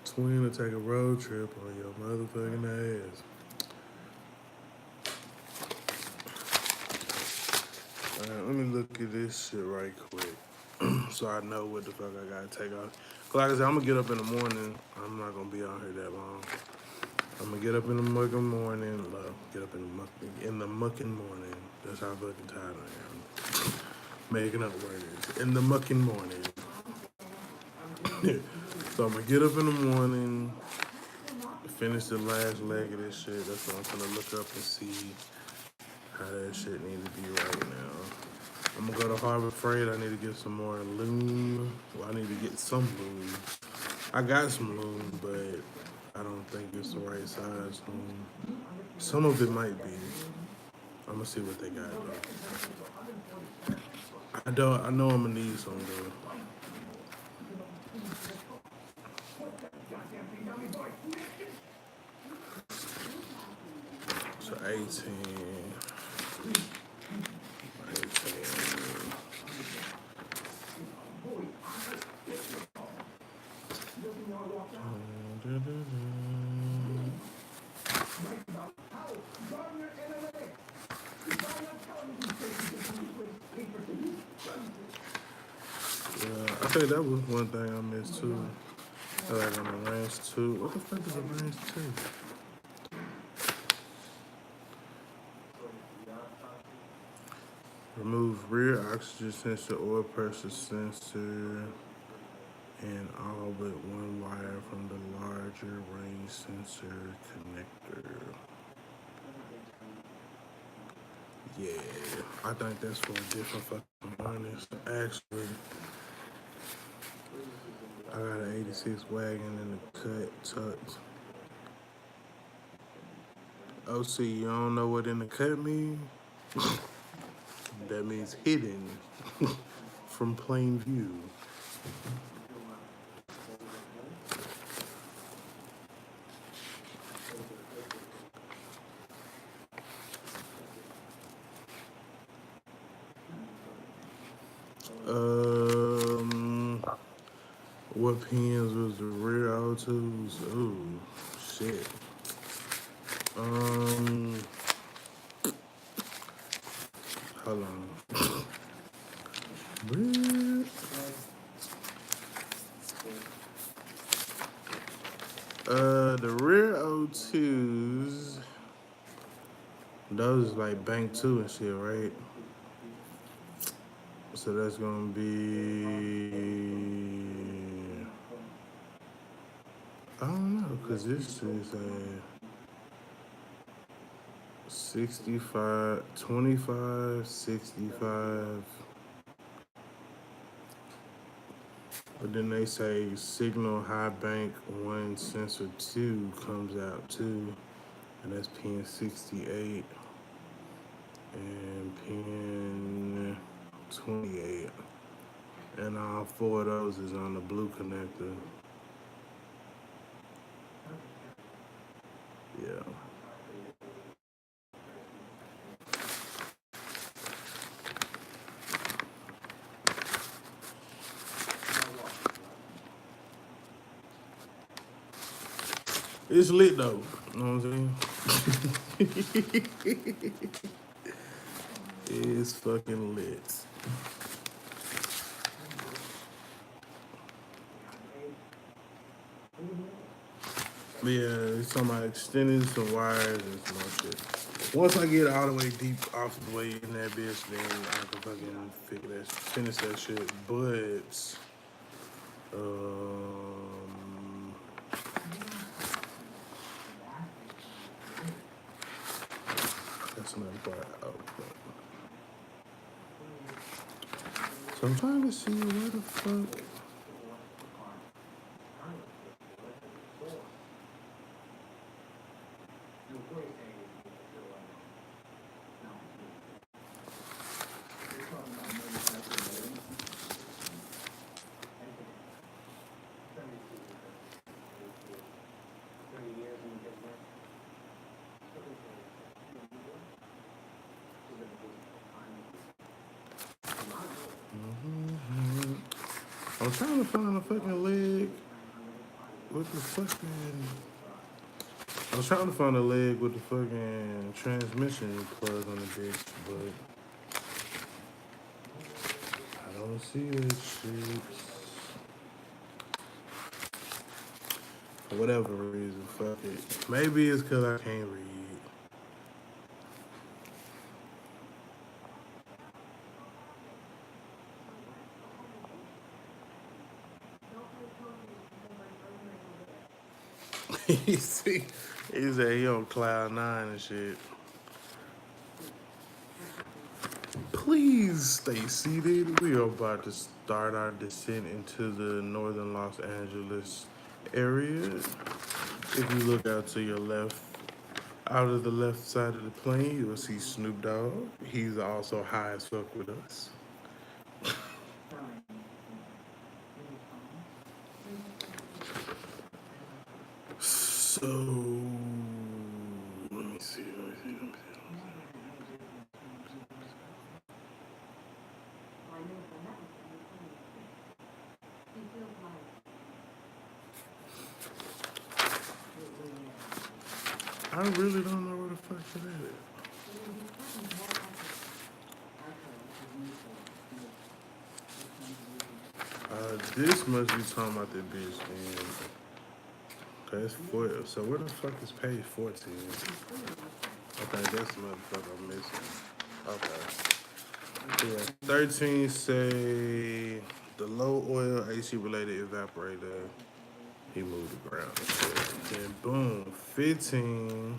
Twin will take a road trip on your motherfucking ass. Let me look at this shit right quick so I know what the fuck I gotta take off. Cause like I said, I'm gonna get up in the morning. I'm not gonna be out here that long. I'm gonna get up in the mucking morning. Get up in the mucking morning. That's how fucking tired I am. Making up words. In the mucking morning. So I'm gonna get up in the morning, finish the last leg of this shit. That's what I'm gonna look up and see how that shit need to be right now. I'm gonna go to Harbor Freight. I need to get some more loom. Well, I need to get some loom. I got some loom, but I don't think it's the right size loom. Some of it might be. I'm gonna see what they got though. I know I'm gonna need some though. So 18. 18. Yeah, I think that was one thing I missed too. Like on the range two. What the fuck is a range two? Remove rear oxygen sensor or pressure sensor and all but one wire from the larger range sensor connector. Yeah, I think that's for a different fucking harness. Actually, I got an 86 wagon in the cut tucked. Oh, see, you don't know what in the cut means? That means hidden from plain view. What pins was the rear autos? Oh, shit. Hold on. The rear O2s, those is like bank 2 and shit, right? So that's gonna be, I don't know, cause this is a 65, 25, 65. But then they say signal high bank 1 sensor 2 comes out too. And that's pin 68 and pin 28. And all 4 of those is on the blue connector. Yeah. It's lit though. You know what I'm saying? It's fucking lit. But yeah, it's talking about extending some wires and some more shit. Once I get all the way deep off the way in that bitch, then I can fucking finish that shit. But that's another part. Okay. So I'm trying to see where the fuck. I'm trying to find a fucking leg with the fucking. I was trying to find a leg with the fucking transmission plug on the bitch, but I don't see that shit. For whatever reason, fuck it. Maybe it's because I can't read. You see, he said he on cloud 9 and shit. Please stay seated. We are about to start our descent into the northern Los Angeles area. If you look out to your left, out of the left side of the plane, you will see Snoop Dogg. He's also high as fuck with us. So, let me see. I really don't know where the fuck it is. This must be talking about the bitch, man. Okay, it's 4. So where the fuck is page 14? Okay, that's the motherfucker I'm missing. Okay. Yeah, 13 say the low oil AC related evaporator. He moved the ground. Then boom, 15.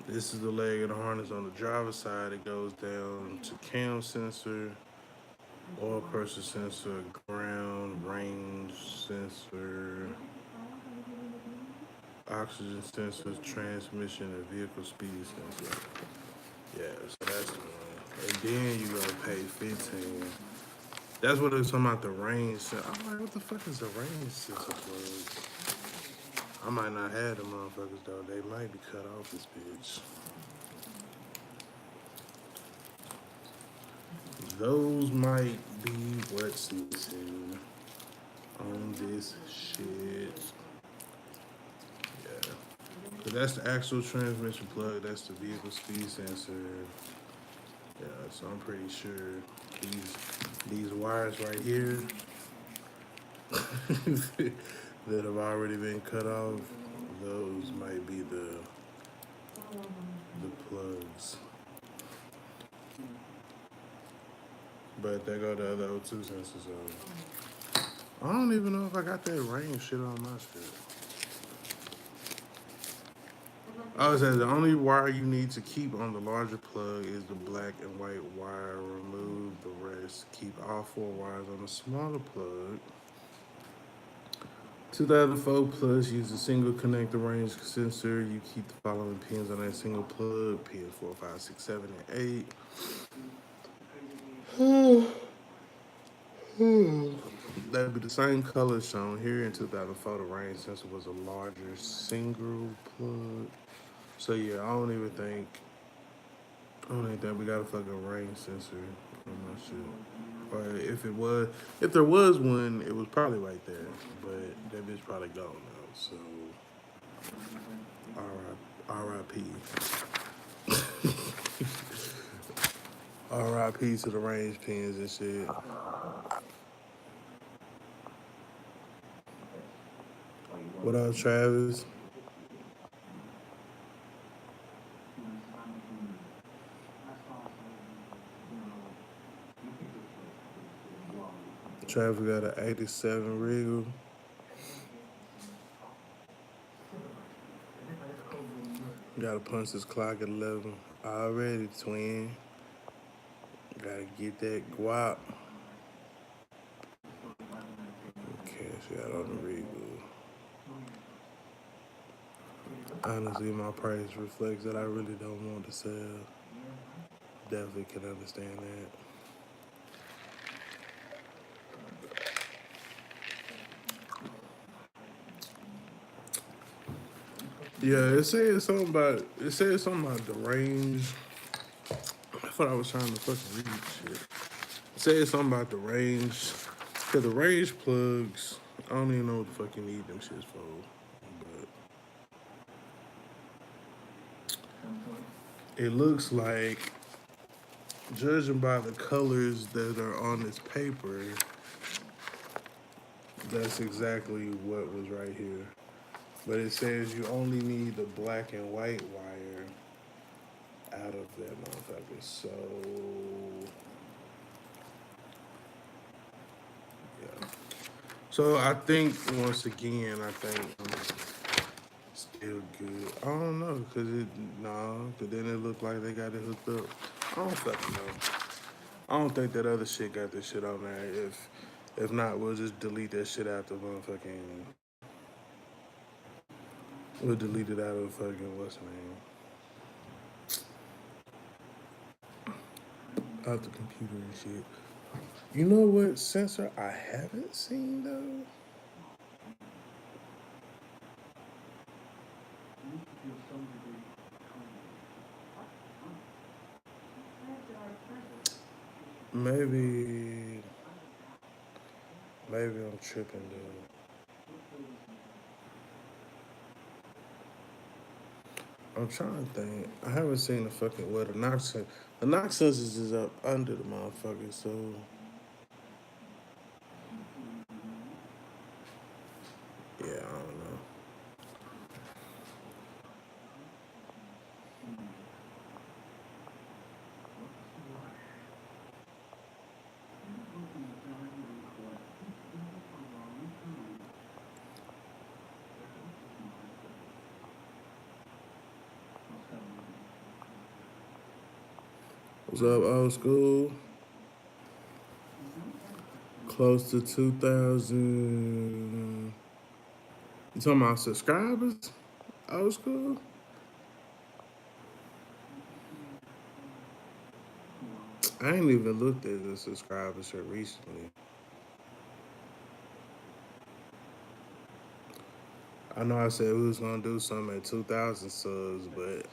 This is the leg of the harness on the driver's side. It goes down to cam sensor, oil pressure sensor, ground range sensor, oxygen sensor, transmission, and vehicle speed sensor. Yeah, so that's the one. And then you go pay 15. That's what it's talking about, the range sensor. I'm like, what the fuck is the range sensor plug? I might not have the motherfuckers though. They might be cut off this bitch. Those might be what's missing on this shit. Yeah. But that's the actual transmission plug. That's the vehicle speed sensor. Yeah, so I'm pretty sure these wires right here that have already been cut off, those might be the plugs. But there go the other O2 sensors on. I don't even know if I got that range shit on my shit. Oh, it says the only wire you need to keep on the larger plug is the black and white wire. Remove the rest. Keep all 4 wires on the smaller plug. 2004 plus, use a single connector range sensor. You keep the following pins on that single plug: pins 4, 5, 6, 7, and 8. That'd be the same color shown here. In 2004, the range sensor was a larger single plug. So yeah, I don't even think we got a fucking range sensor on my shit. Or if there was one, it was probably right there. But that bitch probably gone now. So R.I.P. R.I.P. to the range pins and shit. What up, Travis? Travis got an 87 Regal. Gotta punch this clock at 11. Already, twin. Gotta get that guap. Cash out on the Regal. Honestly, my price reflects that I really don't want to sell. Definitely can understand that. Yeah, it said something about the range. I thought I was trying to fucking read shit. It said something about the range. Cause the range plugs, I don't even know what the fuck you need them shits for. But it looks like, judging by the colors that are on this paper, that's exactly what was right here. But it says you only need the black and white wire out of that motherfucker. So, yeah. So I think, once again, I'm still good. I don't know, cause then it looked like they got it hooked up. I don't fucking know. I don't think that other shit got this shit on there. If not, we'll just delete that shit out the motherfucking. We'll delete it out of fucking what's the name? Out the computer and shit. You know what sensor I haven't seen though? Maybe I'm tripping though. I'm trying to think. I haven't seen the fucking the Knox. The Knox sensors is up under the motherfucker, so yeah, I don't know. What's up, old school? Close to 2,000. You talking about subscribers? Old school? I ain't even looked at the subscribers shit recently. I know I said we was gonna do something at 2,000 subs, but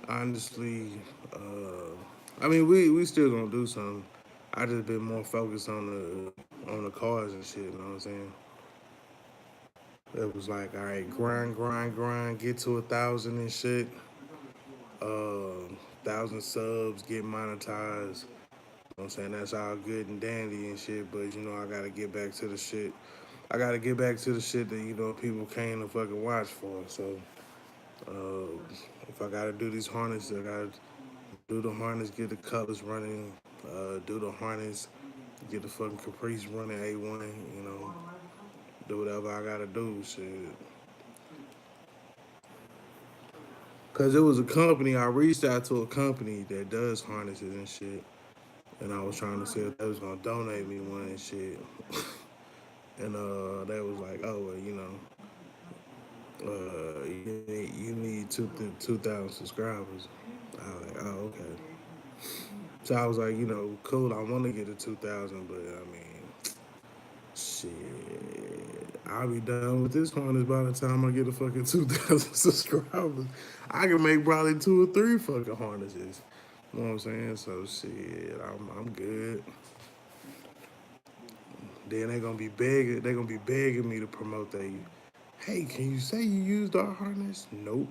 honestly, I mean we still gonna do something. I just been more focused on the cars and shit. You know what I'm saying? It was like, all right, grind, get to 1,000 and shit. 1,000 subs, get monetized. You know what I'm saying? That's all good and dandy and shit, but you know, I gotta get back to the shit. I gotta get back to the shit that, you know, people came to fucking watch for. So, if I gotta do these harnesses, I gotta do the harness, get the colors running, do the harness, get the fucking Caprice running A1, you know, do whatever I gotta do, shit. Cause it was a company, I reached out to a company that does harnesses and shit. And I was trying to see if they was gonna donate me one and shit. And they was like, oh well, you know, you need 2,000 subscribers. I was like, oh okay. So I was like, you know, cool. I want to get to 2,000, but I mean, shit, I'll be done with this harness by the time I get a fucking 2,000 subscribers. I can make probably 2 or 3 fucking harnesses. You know what I'm saying? So shit, I'm good. Then they gonna be begging. They gonna be begging me to promote that. Hey, can you say you used our harness? Nope.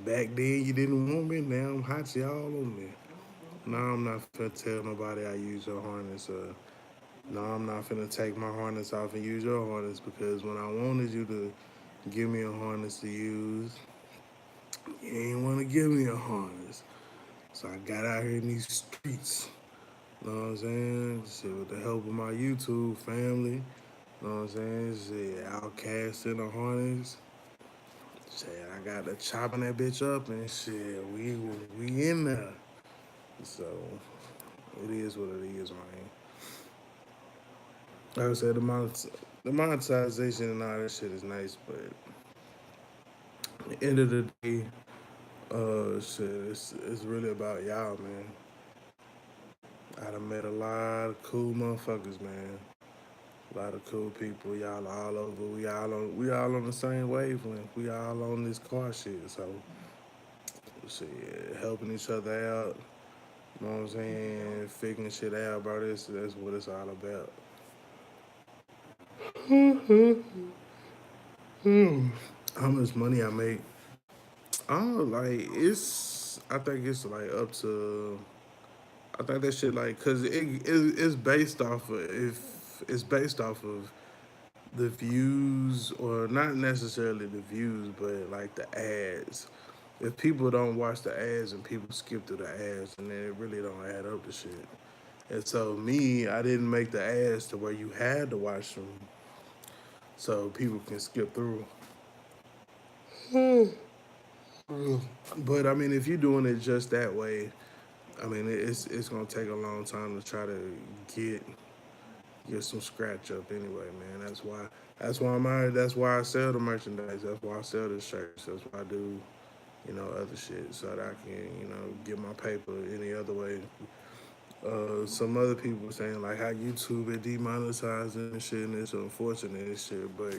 Back then you didn't want me. Now I'm hot y'all on me. No, I'm not finna tell nobody I use your harness. No, I'm not finna take my harness off and use your harness because when I wanted you to give me a harness to use, you ain't want to give me a harness. So I got out here in these streets. You know what I'm saying? Shit, with the help of my YouTube family. You know what I'm saying? Shit, Outcast in the harness. Shit, I got to chopping that bitch up and shit. We in there. So it is what it is, man. Like I said, the monetization and all that shit is nice, but at the end of the day, shit, it's really about y'all, man. I done met a lot of cool motherfuckers, man. A lot of cool people. Y'all all over. We all on the same wavelength. We all on this car shit. So shit, helping each other out. You know what I'm saying? Figuring shit out, bro. That's what it's all about. How much money I make? Oh, like it's. I think it's like up to. I think that shit like because it's based off of if it's based off of the views or not necessarily the views, but like the ads. If people don't watch the ads and people skip through the ads, and then it really don't add up to shit. And so me, I didn't make the ads to where you had to watch them, so people can skip through. But I mean, if you're doing it just that way, I mean, it's gonna take a long time to try to get get some scratch up anyway, man. That's why I'm out. That's why I sell the merchandise. That's why I sell the shirts. That's why I do, other shit so that I can, get my paper any other way. Some other people saying like how YouTube is demonetizing and shit, and it's unfortunate and shit. But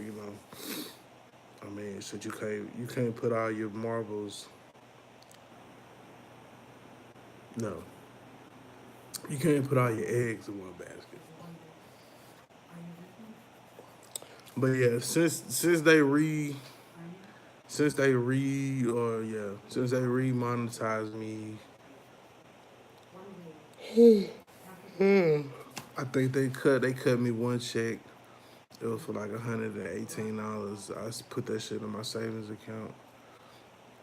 I mean, shit, you can't put all your marbles. No, you can't put all your eggs in one basket. But yeah, since they re-monetized me, I think they cut me one check. It was for like $118. Put that shit in my savings account.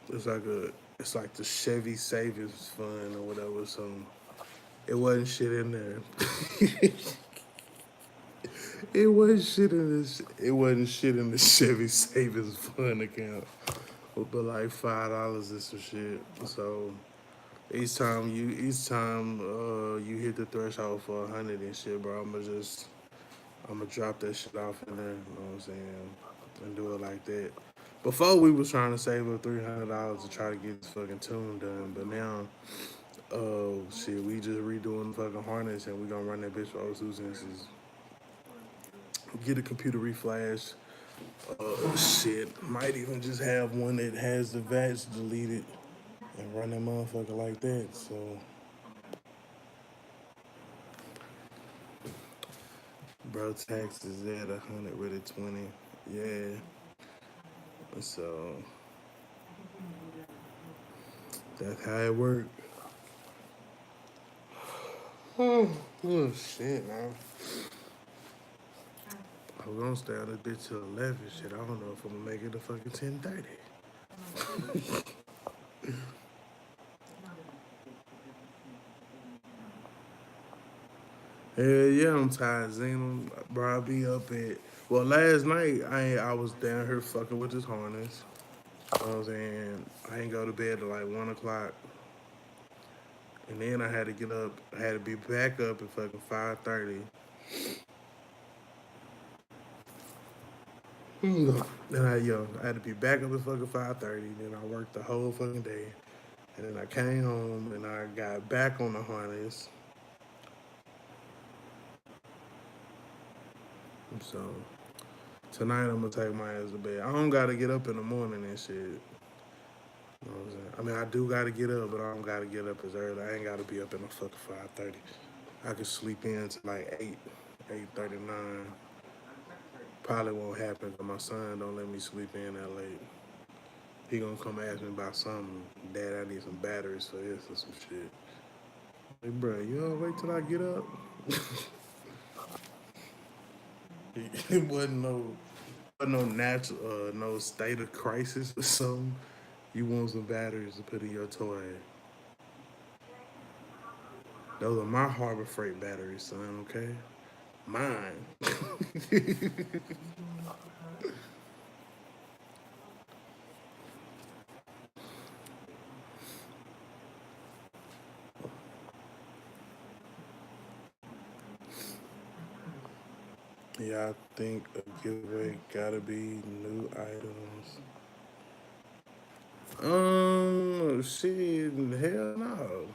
It's like a it's like the Chevy Savings Fund or whatever. So it wasn't shit in there. It wasn't shit in the Chevy Savings Fund account. But like $5 and some shit. So each time you hit the threshold for 100 and shit, bro, I'ma drop that shit off in there, you know what I'm saying? And do it like that. Before we was trying to save up $300 to try to get this fucking tune done, but now shit, we just redoing the fucking harness and we gonna run that bitch for 02 census. Get a computer reflash. Shit, might even just have one that has the VATs deleted and run that motherfucker like that. So, bro, taxes at 100 with a 20. Yeah. So that's how it worked. Oh shit, man. I was gonna stay on this bitch till 11. Shit, I don't know if I'm gonna make it to fucking 10:30. Hell yeah, I'm tired, Zena. Bro, I be up at. Well, last night I was down here fucking with this harness. You know what I'm saying? I ain't go to bed till like 1 o'clock, and then I had to get up. I had to be back up at fucking 5:30. I had to be back up at fucking 5:30. Then I worked the whole fucking day, and then I came home and I got back on the harness. So tonight I'm gonna take my ass to bed. I don't gotta get up in the morning and shit. You know what I'm saying? I mean, I do gotta get up, but I don't gotta get up as early. I ain't gotta be up in the fucking 5:30. I can sleep in to like 8:39. Probably won't happen because my son don't let me sleep in that late. He gonna come ask me about something. Dad, I need some batteries for this or some shit. Hey, bro, you don't wait till I get up? It wasn't no natural, no state of crisis or something. You want some batteries to put in your toy. Those are my Harbor Freight batteries, son, okay? Mine. Yeah, I think a giveaway gotta be new items. Shit, hell no.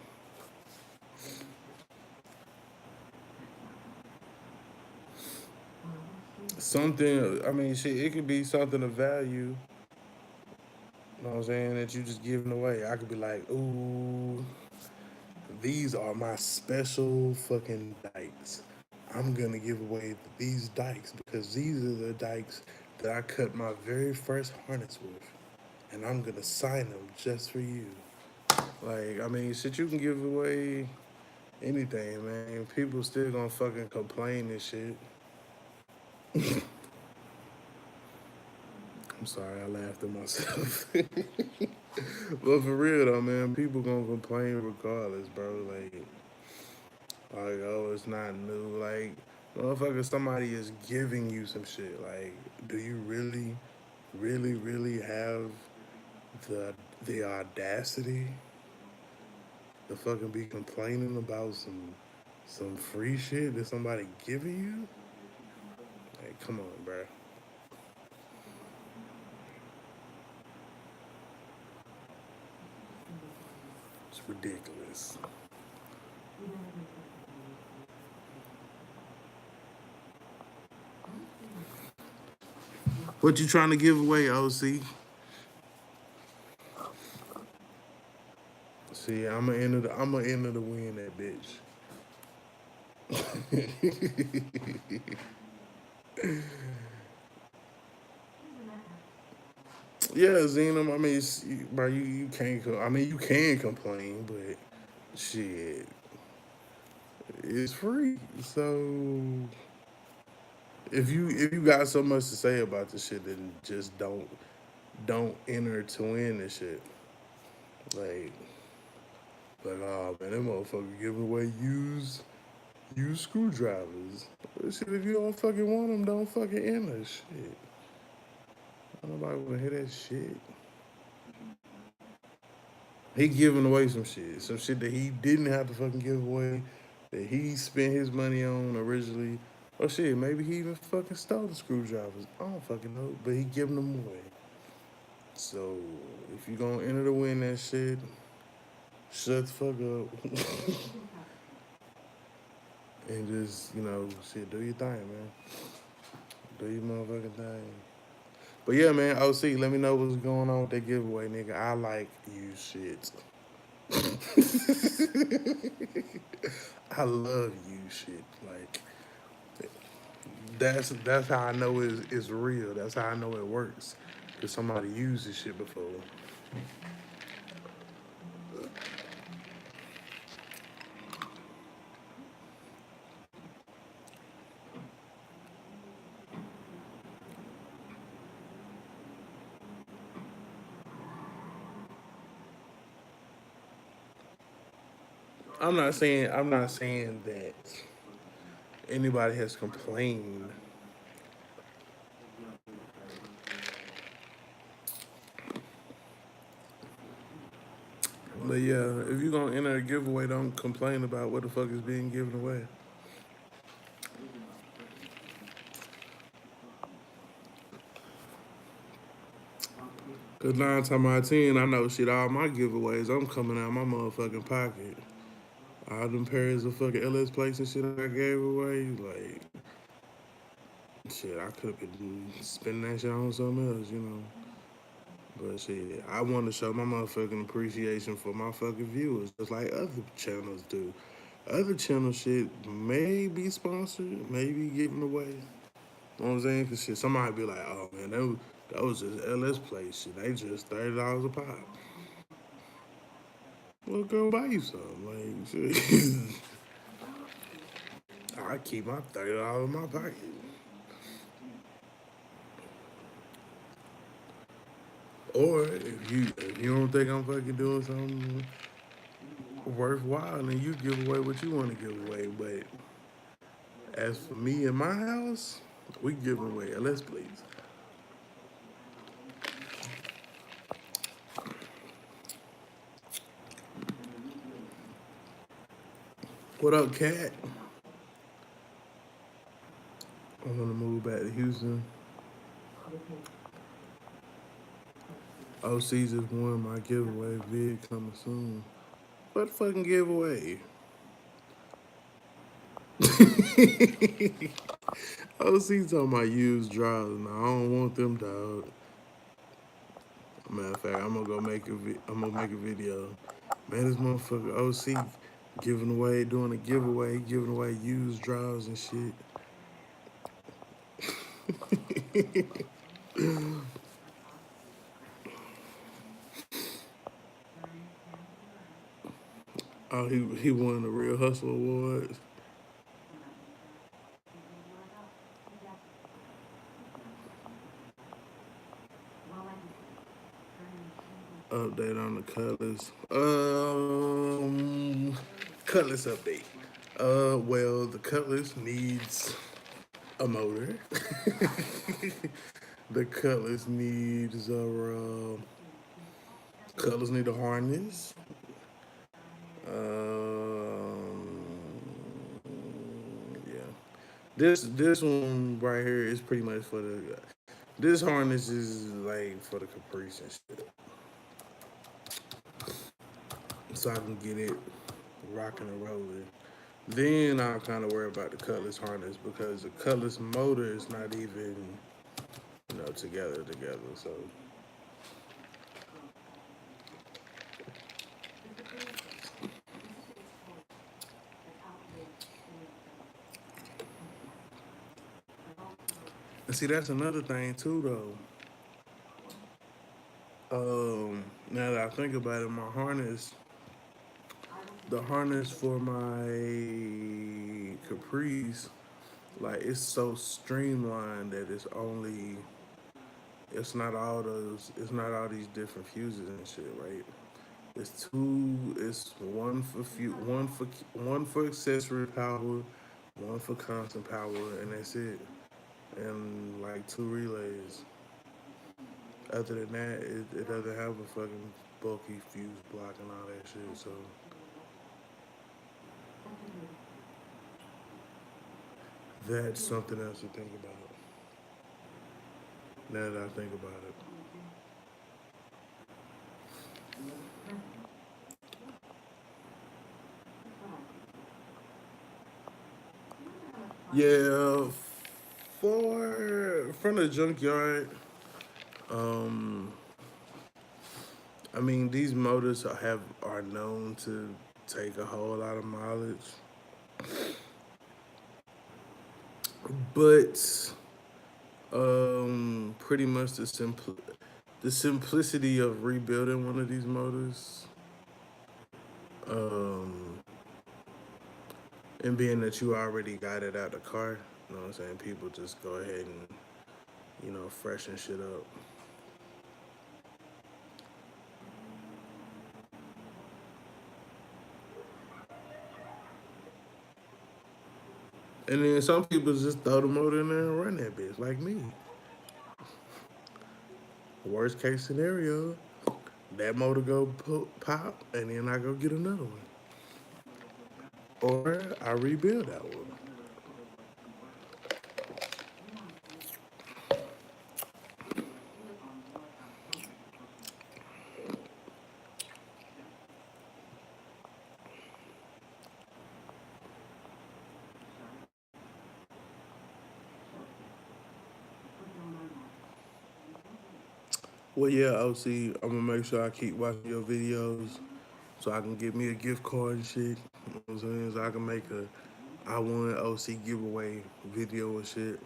Something, I mean, shit, it could be something of value, you know what I'm saying, that you just giving away. I could be like, ooh, these are my special fucking dikes. I'm gonna give away these dikes because these are the dikes that I cut my very first harness with. And I'm gonna sign them just for you. Like, I mean, shit, you can give away anything, man. People still gonna fucking complain and shit. I'm sorry, I laughed at myself. But for real though, man, people gonna complain regardless, bro. Oh, it's not new. Like, motherfucker, somebody is giving you some shit. Like, do you really, really have the the audacity to fucking be complaining about some free shit that somebody giving you. Hey, come on, bro. It's ridiculous. What you trying to give away, OC? See, I'm gonna enter the win that bitch. Yeah, Xenom. I mean, bro, you can't. I mean, you can complain, but shit, it's free. So if you got so much to say about the shit, then just don't enter to win this shit. Like oh man, that motherfucker giving away used screwdrivers. Shit, if you don't fucking want them, don't fucking enter shit. Nobody wanna hear that shit. He giving away some shit that he didn't have to fucking give away, that he spent his money on originally. Oh shit, maybe he even fucking stole the screwdrivers. I don't fucking know, but he giving them away. So if you gonna enter to win that shit, shut the fuck up and just shit, do your thing, man. Do your motherfucking thing. But yeah, man, OC, let me know what's going on with that giveaway, nigga. I like you shit. I love you shit. Like that's how I know it's real. That's how I know it works. Cause somebody used this shit before. I'm not saying that anybody has complained. But yeah, if you're gonna enter a giveaway, don't complain about what the fuck is being given away. Cause 9 times out of 10, I know shit. All my giveaways, I'm coming out my motherfucking pocket. All them pairs of fucking LS plates and shit I gave away, like shit, I could have been spending that shit on something else. But shit, I want to show my motherfucking appreciation for my fucking viewers, just like other channels do. Other channel shit may be sponsored, maybe giving away. You know what I'm saying? Cause shit, somebody be like, oh man, that was just LS play shit. They just $30 a pop. Well, go buy you some. Like shit. I keep my $30 in my pocket. Or if you don't think I'm fucking doing something worthwhile, then you give away what you want to give away. But as for me and my house, we give away. Let's please. What up, Cat? I'm gonna move back to Houston. OC just won my giveaway vid coming soon. What fucking giveaway? OC talking about used drawers. No, I don't want them, dog. Matter of fact, I'm gonna make a video. Man, this motherfucker OC doing a giveaway, giving away used drawers and shit. Oh, he won the Real Hustle Awards. Update on the Cutlass. Cutlass update. Well, the Cutlass needs a motor. The Cutlass needs a Cutlass need a harness. Yeah. This one right here is pretty much for the. This harness is like for the Caprice and shit, so I can get it rocking and rolling. Then I'll kind of worry about the Cutlass harness because the Cutlass motor is not even together. So and see that's another thing too though. Now that I think about it, my harness, the harness for my Caprice, like it's so streamlined that it's not all these different fuses and shit, right? It's one for accessory power, one for constant power, and that's it. And like two relays. Other than that, it doesn't have a fucking bulky fuse block and all that shit. So that's something else to think about. Now that I think about it. Yeah, for from the junkyard, um, I mean these motors are known to take a whole lot of mileage, but pretty much the simplicity of rebuilding one of these motors, um, and being that you already got it out the car, you know what I'm saying? People just go ahead and freshen shit up. And then some people just throw the motor in there and run that bitch, like me. Worst case scenario, that motor go pop, and then I go get another one, or I rebuild that one. Well, yeah, OC, I'm gonna make sure I keep watching your videos so I can get me a gift card and shit. You know what I'm saying? So I can make a I won OC giveaway video and shit.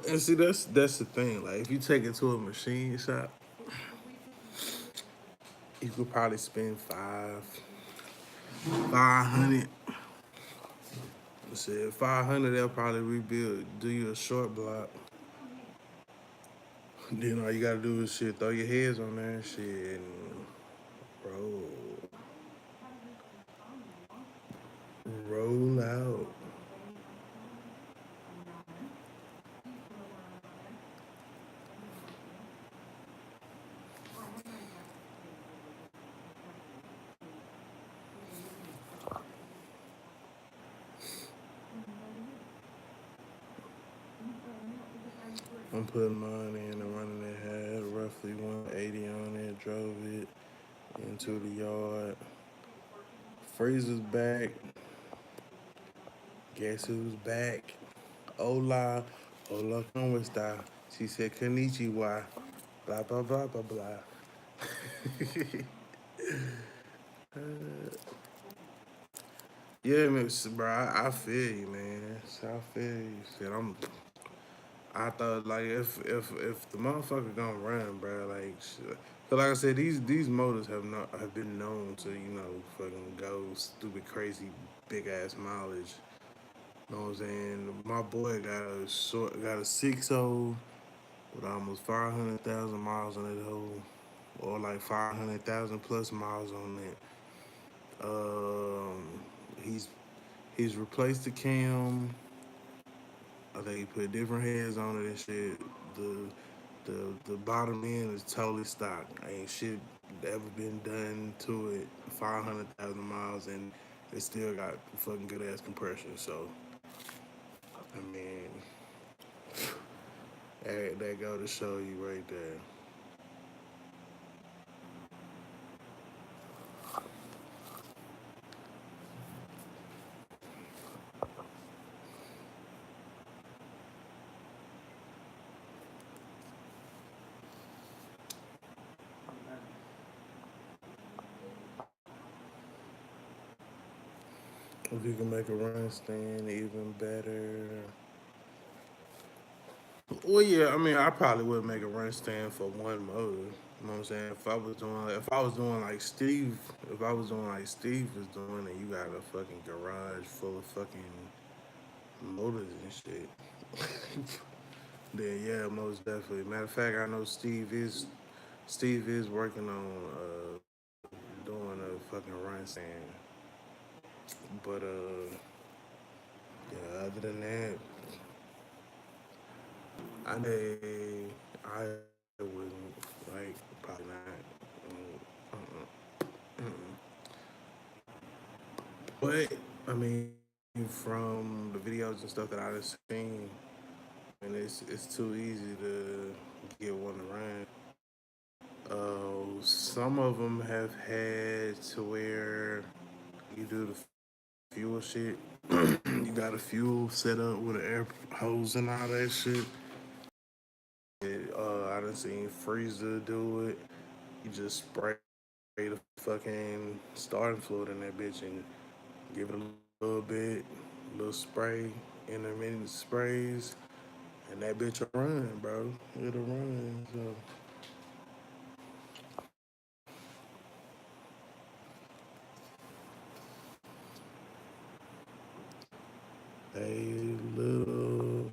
And see that's the thing. Like if you take it to a machine shop, you could probably spend 500. Shit, 500. They'll probably rebuild, do you a short block. Then all you gotta do is shit, throw your heads on there and shit, and roll, roll out. I'm putting mine in and running it. Had roughly 180 on it. Drove it into the yard. Freezer's back. Guess who's back? Hola, hola, ¿cómo está? She said konnichiwa. Blah blah blah blah blah. Yeah, man, bro, I feel you, man. I feel you. Shit, I thought like if the motherfucker gonna run, bro, like, shit. Cause like I said, these motors have been known to fucking go stupid crazy big ass mileage. You know what I'm saying? My boy got a 6.0 with almost 500,000 miles on that hole, or like 500,000 plus miles on that. He's replaced the cam. I think he put different heads on it and shit. The the bottom end is totally stock. Ain't shit ever been done to it. 500,000 miles and it still got fucking good ass compression. So I mean, that go to show you right there. If you can make a run stand even better. Well, yeah, I mean, I probably would make a run stand for one motor. You know what I'm saying? If I was doing like Steve was doing, and you got a fucking garage full of fucking motors and shit, then yeah, most definitely. Matter of fact, I know Steve is working on doing a fucking run stand, but yeah, other than that, I wouldn't like probably not. But I mean, from the videos and stuff that I've seen, and it's too easy to get one to run. Some of them have had to where you do the fuel shit. You got a fuel set up with an air hose and all that shit. I done seen Freezer do it. You just spray the fucking starting fluid in that bitch and give it a little bit, little spray, intermittent sprays, and that bitch will run, bro. It'll run. So, a little,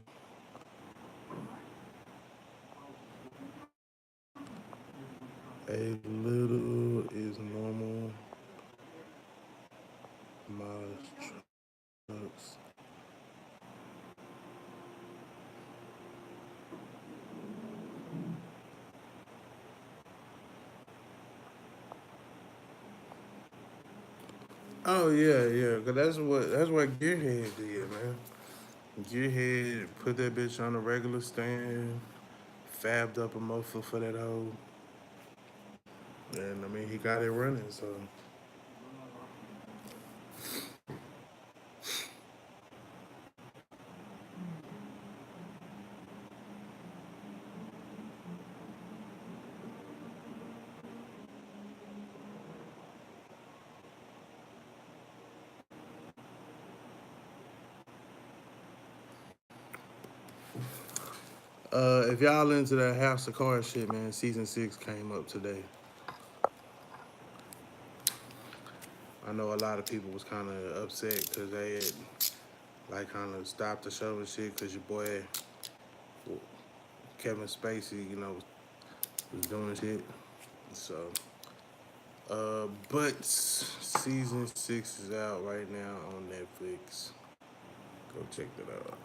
a little is normal. Mileage trucks. Oh yeah, yeah. Cause that's what Gearhead did, man. Gearhead put that bitch on a regular stand, fabbed up a muffler for that hoe, and I mean he got it running. So if y'all into that House of Cards shit, man, season 6 came up today. I know a lot of people was kind of upset because they had like kind of stopped the show and shit because your boy Kevin Spacey, was doing shit. So, but season 6 is out right now on Netflix. Go check that out.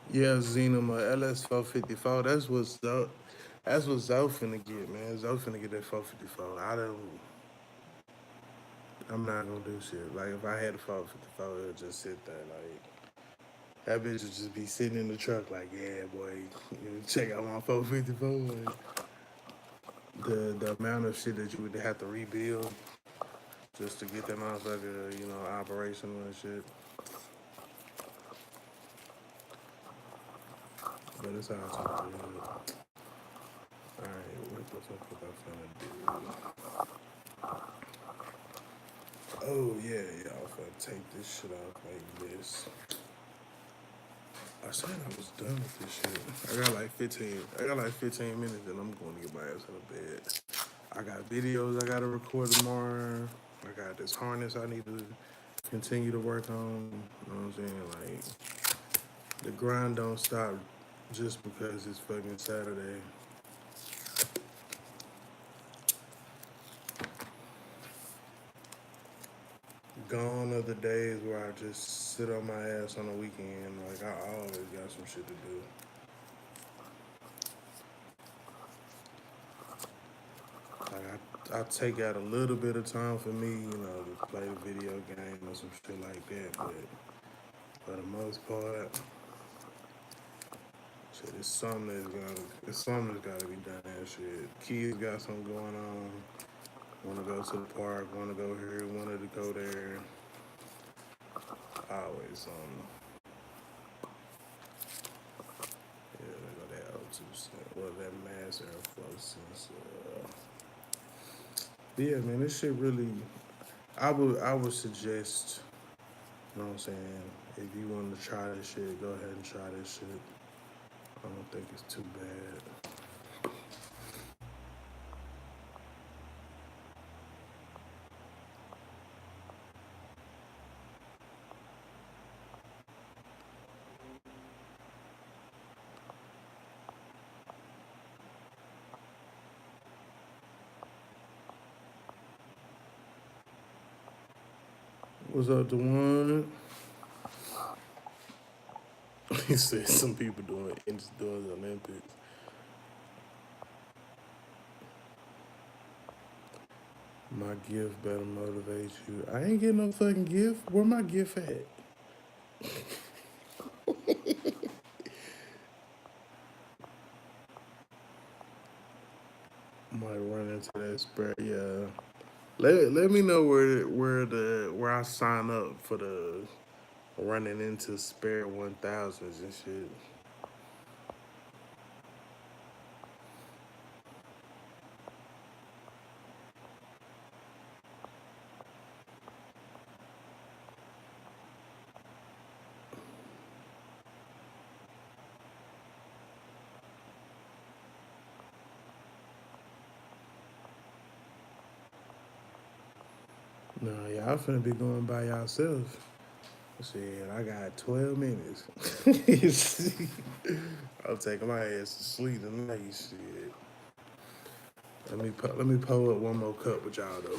Yeah, Xenoma LS454. That's what Zoe finna get, man. Zoe finna get that 454. I'm not gonna do shit. Like if I had a 454, it'll just sit there. Like that bitch would just be sitting in the truck. Like yeah, boy, check out my 454. And the amount of shit that you would have to rebuild just to get that motherfucker, operational and shit. But it's all too good. Alright, what the fuck was I finna do? Oh yeah, y'all. If I take this shit off like this, I said I was done with this shit. I got like 15. I got like 15 minutes, and I'm going to get my ass out of bed. I got videos I gotta record tomorrow. I got this harness I need to continue to work on. You know what I'm saying? Like the grind don't stop just because it's fucking Saturday. Gone are the days where I just sit on my ass on the weekend. Like I always got some shit to do. Like I take out a little bit of time for me, you know, to play a video game or some shit like that. But for the most part, shit, it's something that's gotta be done. That shit. Kids got something going on. Want to go to the park. Want to go here. Wanted to go there. Always something. Yeah, they go that O2 well, that Mass Airflow sensor. Yeah, man, this shit really. I would suggest. You know what I'm saying? If you want to try this shit, go ahead and try this shit. I don't think it's too bad. What's up, Dewan? He said some people doing the Olympics. My gift better motivate you. I ain't getting no fucking gift. Where my gift at? Might run into that spare. Yeah. Let me know where I sign up for the running into spare 1000s and shit. Nah, y'all finna be going by yourself. Shit, I got 12 minutes. I'm taking my ass to sleep tonight. Shit. Let me pull up one more cup with y'all though.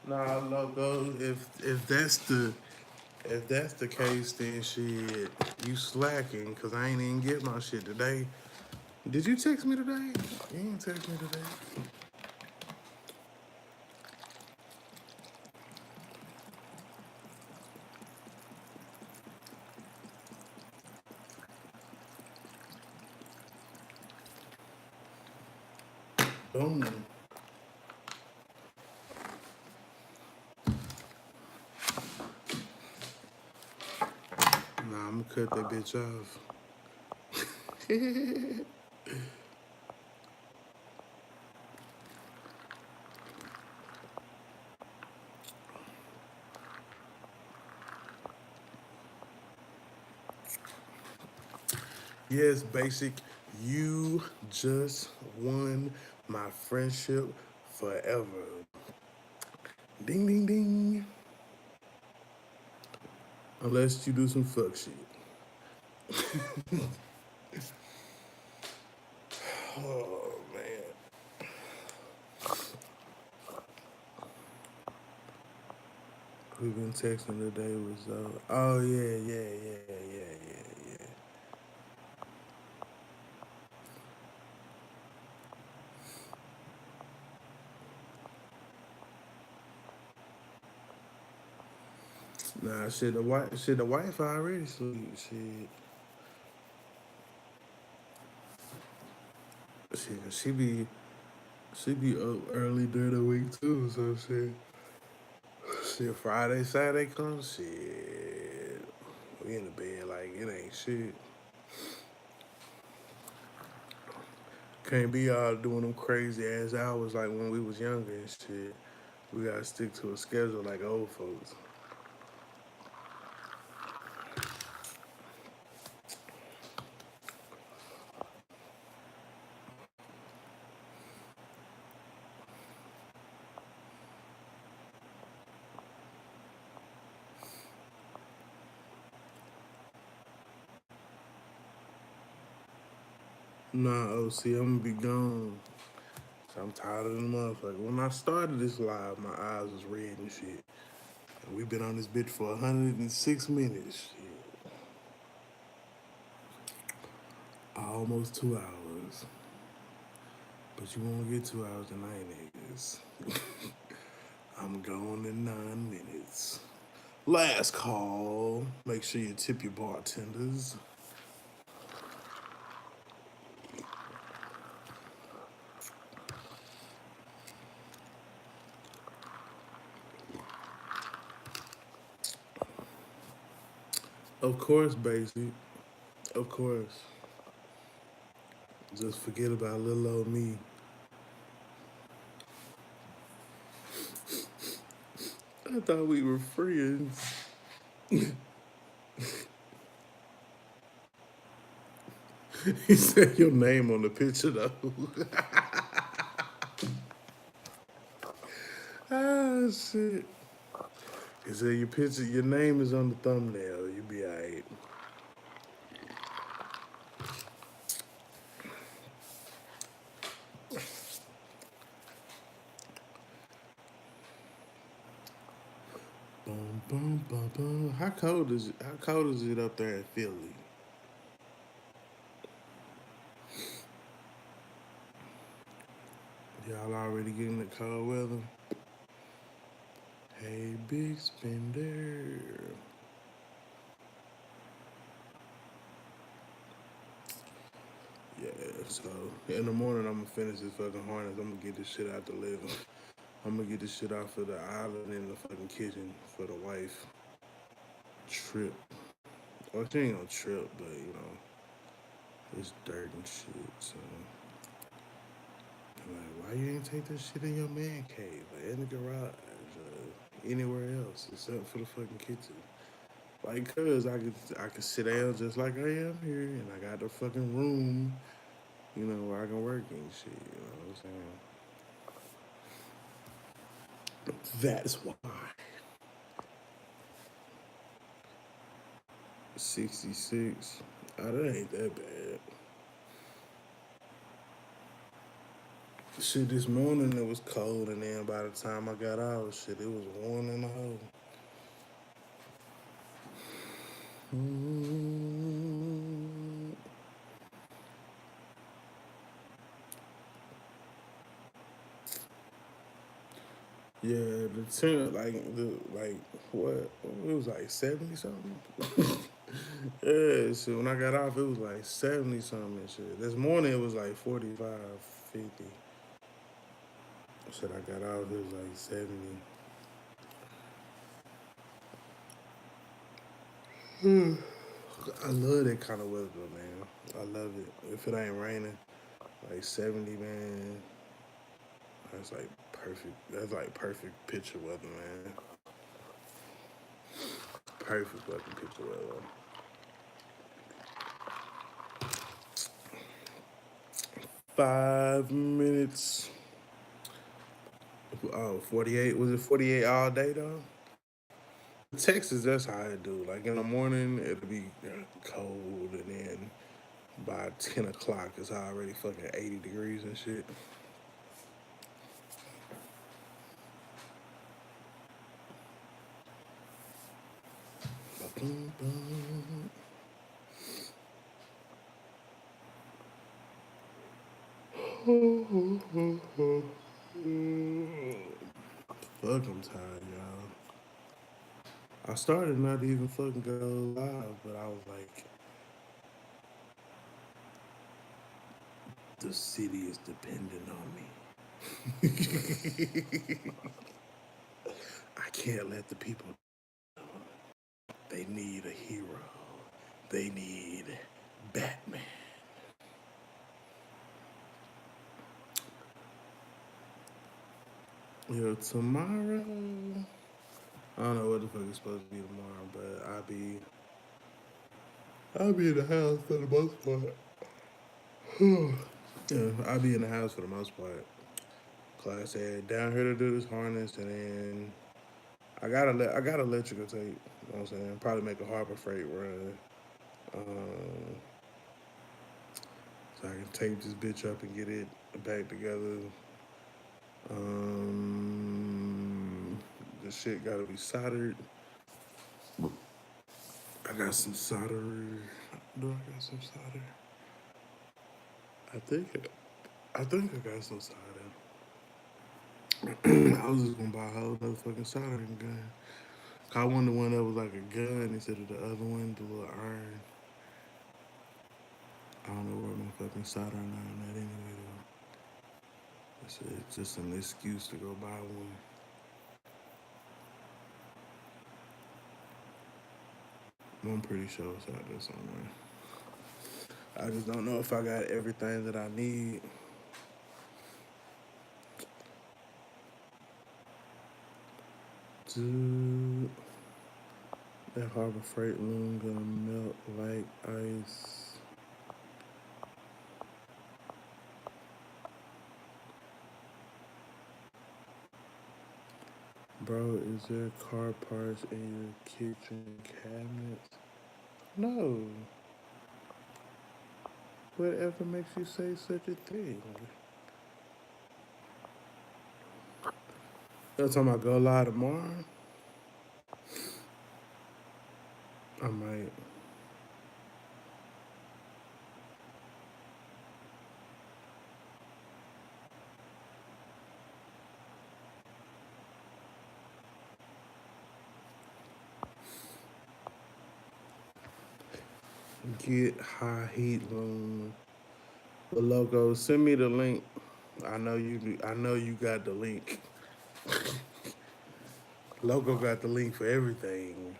Nah, loco. If that's the case, then shit, you slacking. Cause I ain't even get my shit today. Did you text me today? You ain't text me today. Boom. Nah, I'ma cut that bitch off. Yes, basic. You just won my friendship forever. Ding ding ding. Unless you do some fuck shit. Oh man. We've been texting today was oh yeah. Nah, the wife already sleep. She be up early during the week too. So shit, Friday, Saturday comes, shit, we in the bed like it ain't shit. Can't be all doing them crazy ass hours like when we was younger and shit. We gotta stick to a schedule like old folks. Nah, OC, I'm gonna be gone. So I'm tired of the motherfucker. When I started this live, my eyes was red and shit. And we been on this bitch for 106 minutes. Shit. Almost 2 hours. But you won't get 2 hours tonight, niggas. I'm going in 9 minutes. Last call. Make sure you tip your bartenders. Of course, basic. Of course. Just forget about little old me. I thought we were friends. He said your name on the picture though. Ah shit. He said your name is on the thumbnail. You be alright. Boom, boom, boom, boom. How cold is it? How cold is it up there in Philly? Y'all already getting the cold weather? Hey, big spender. Yeah, so in the morning I'm gonna finish this fucking harness. I'm gonna get this shit out the living. I'm gonna get this shit off of the island in the fucking kitchen for the wife. Trip. Well, she ain't gonna trip, but it's dirt and shit. So I'm like, why you ain't take this shit in your man cave, like in the garage, anywhere else except for the fucking kitchen? Like, cause I could sit down just like I am here, and I got the fucking room, where I can work and shit. You know what I'm saying? That's why. 66. Oh, that ain't that bad. Shit, this morning it was cold, and then by the time I got out, shit, it was warm in the hole. Mm. Yeah, the temp, what? It was like 70 something. Yeah, shit. When I got off, it was like 70 something and shit. This morning it was like 45, 50. Shit, I got off, it was like 70. I love that kind of weather, man. I love it. If it ain't raining, like 70, man, that's like perfect. That's like perfect picture weather, man. Perfect fucking picture weather. 5 minutes. Oh, 48. Was it 48 all day, though? Texas, that's how I do. Like in the morning, it'll be cold, and then by 10 o'clock, it's already fucking 80 degrees and shit. Fuck, I'm tired, y'all. I started not to even fucking go live, but I was like, the city is dependent on me. I can't let the people. They need a hero. They need Batman. Yo, tomorrow. I don't know what the fuck it's supposed to be tomorrow, but I'll be in the house for the most part. Yeah, I'll be in the house for the most part. Class said down here to do this harness, and then I got electrical tape. You know what I'm saying? Probably make a Harbor Freight run, um, so I can tape this bitch up and get it back together. The shit gotta be soldered. I got some solder. Do I got some solder? I think I think I got some solder. I was just gonna buy a whole other fucking soldering gun. I wanted one that was like a gun instead of the other one, the little iron. I don't know where my fucking soldering iron at anyway though. It's just an excuse to go buy one. I'm pretty sure it's out there somewhere. I just don't know if I got everything that I need. Dude, that Harbor Freight loom gonna melt like ice. Bro, is there car parts in your kitchen cabinets? No. Whatever makes you say such a thing? You're talking about go live tomorrow? I might. Get high heat loom. The logo. Send me the link. I know you. I know you got the link. Logo got the link for everything.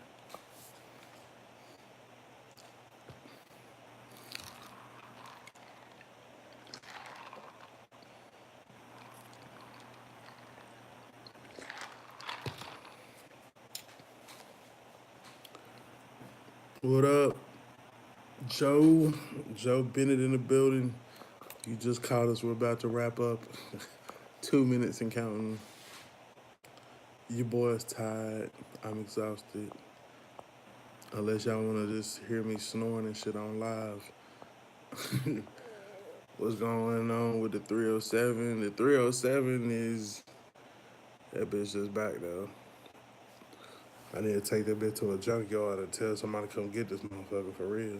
What up, Joe? Joe Bennett in the building. You just caught us. We're about to wrap up. 2 minutes and counting. Your boy's tired. I'm exhausted. Unless y'all want to just hear me snoring and shit on live. What's going on with the 307? The 307 is that bitch just back though. I need to take that bitch to a junkyard and tell somebody to come get this motherfucker for real.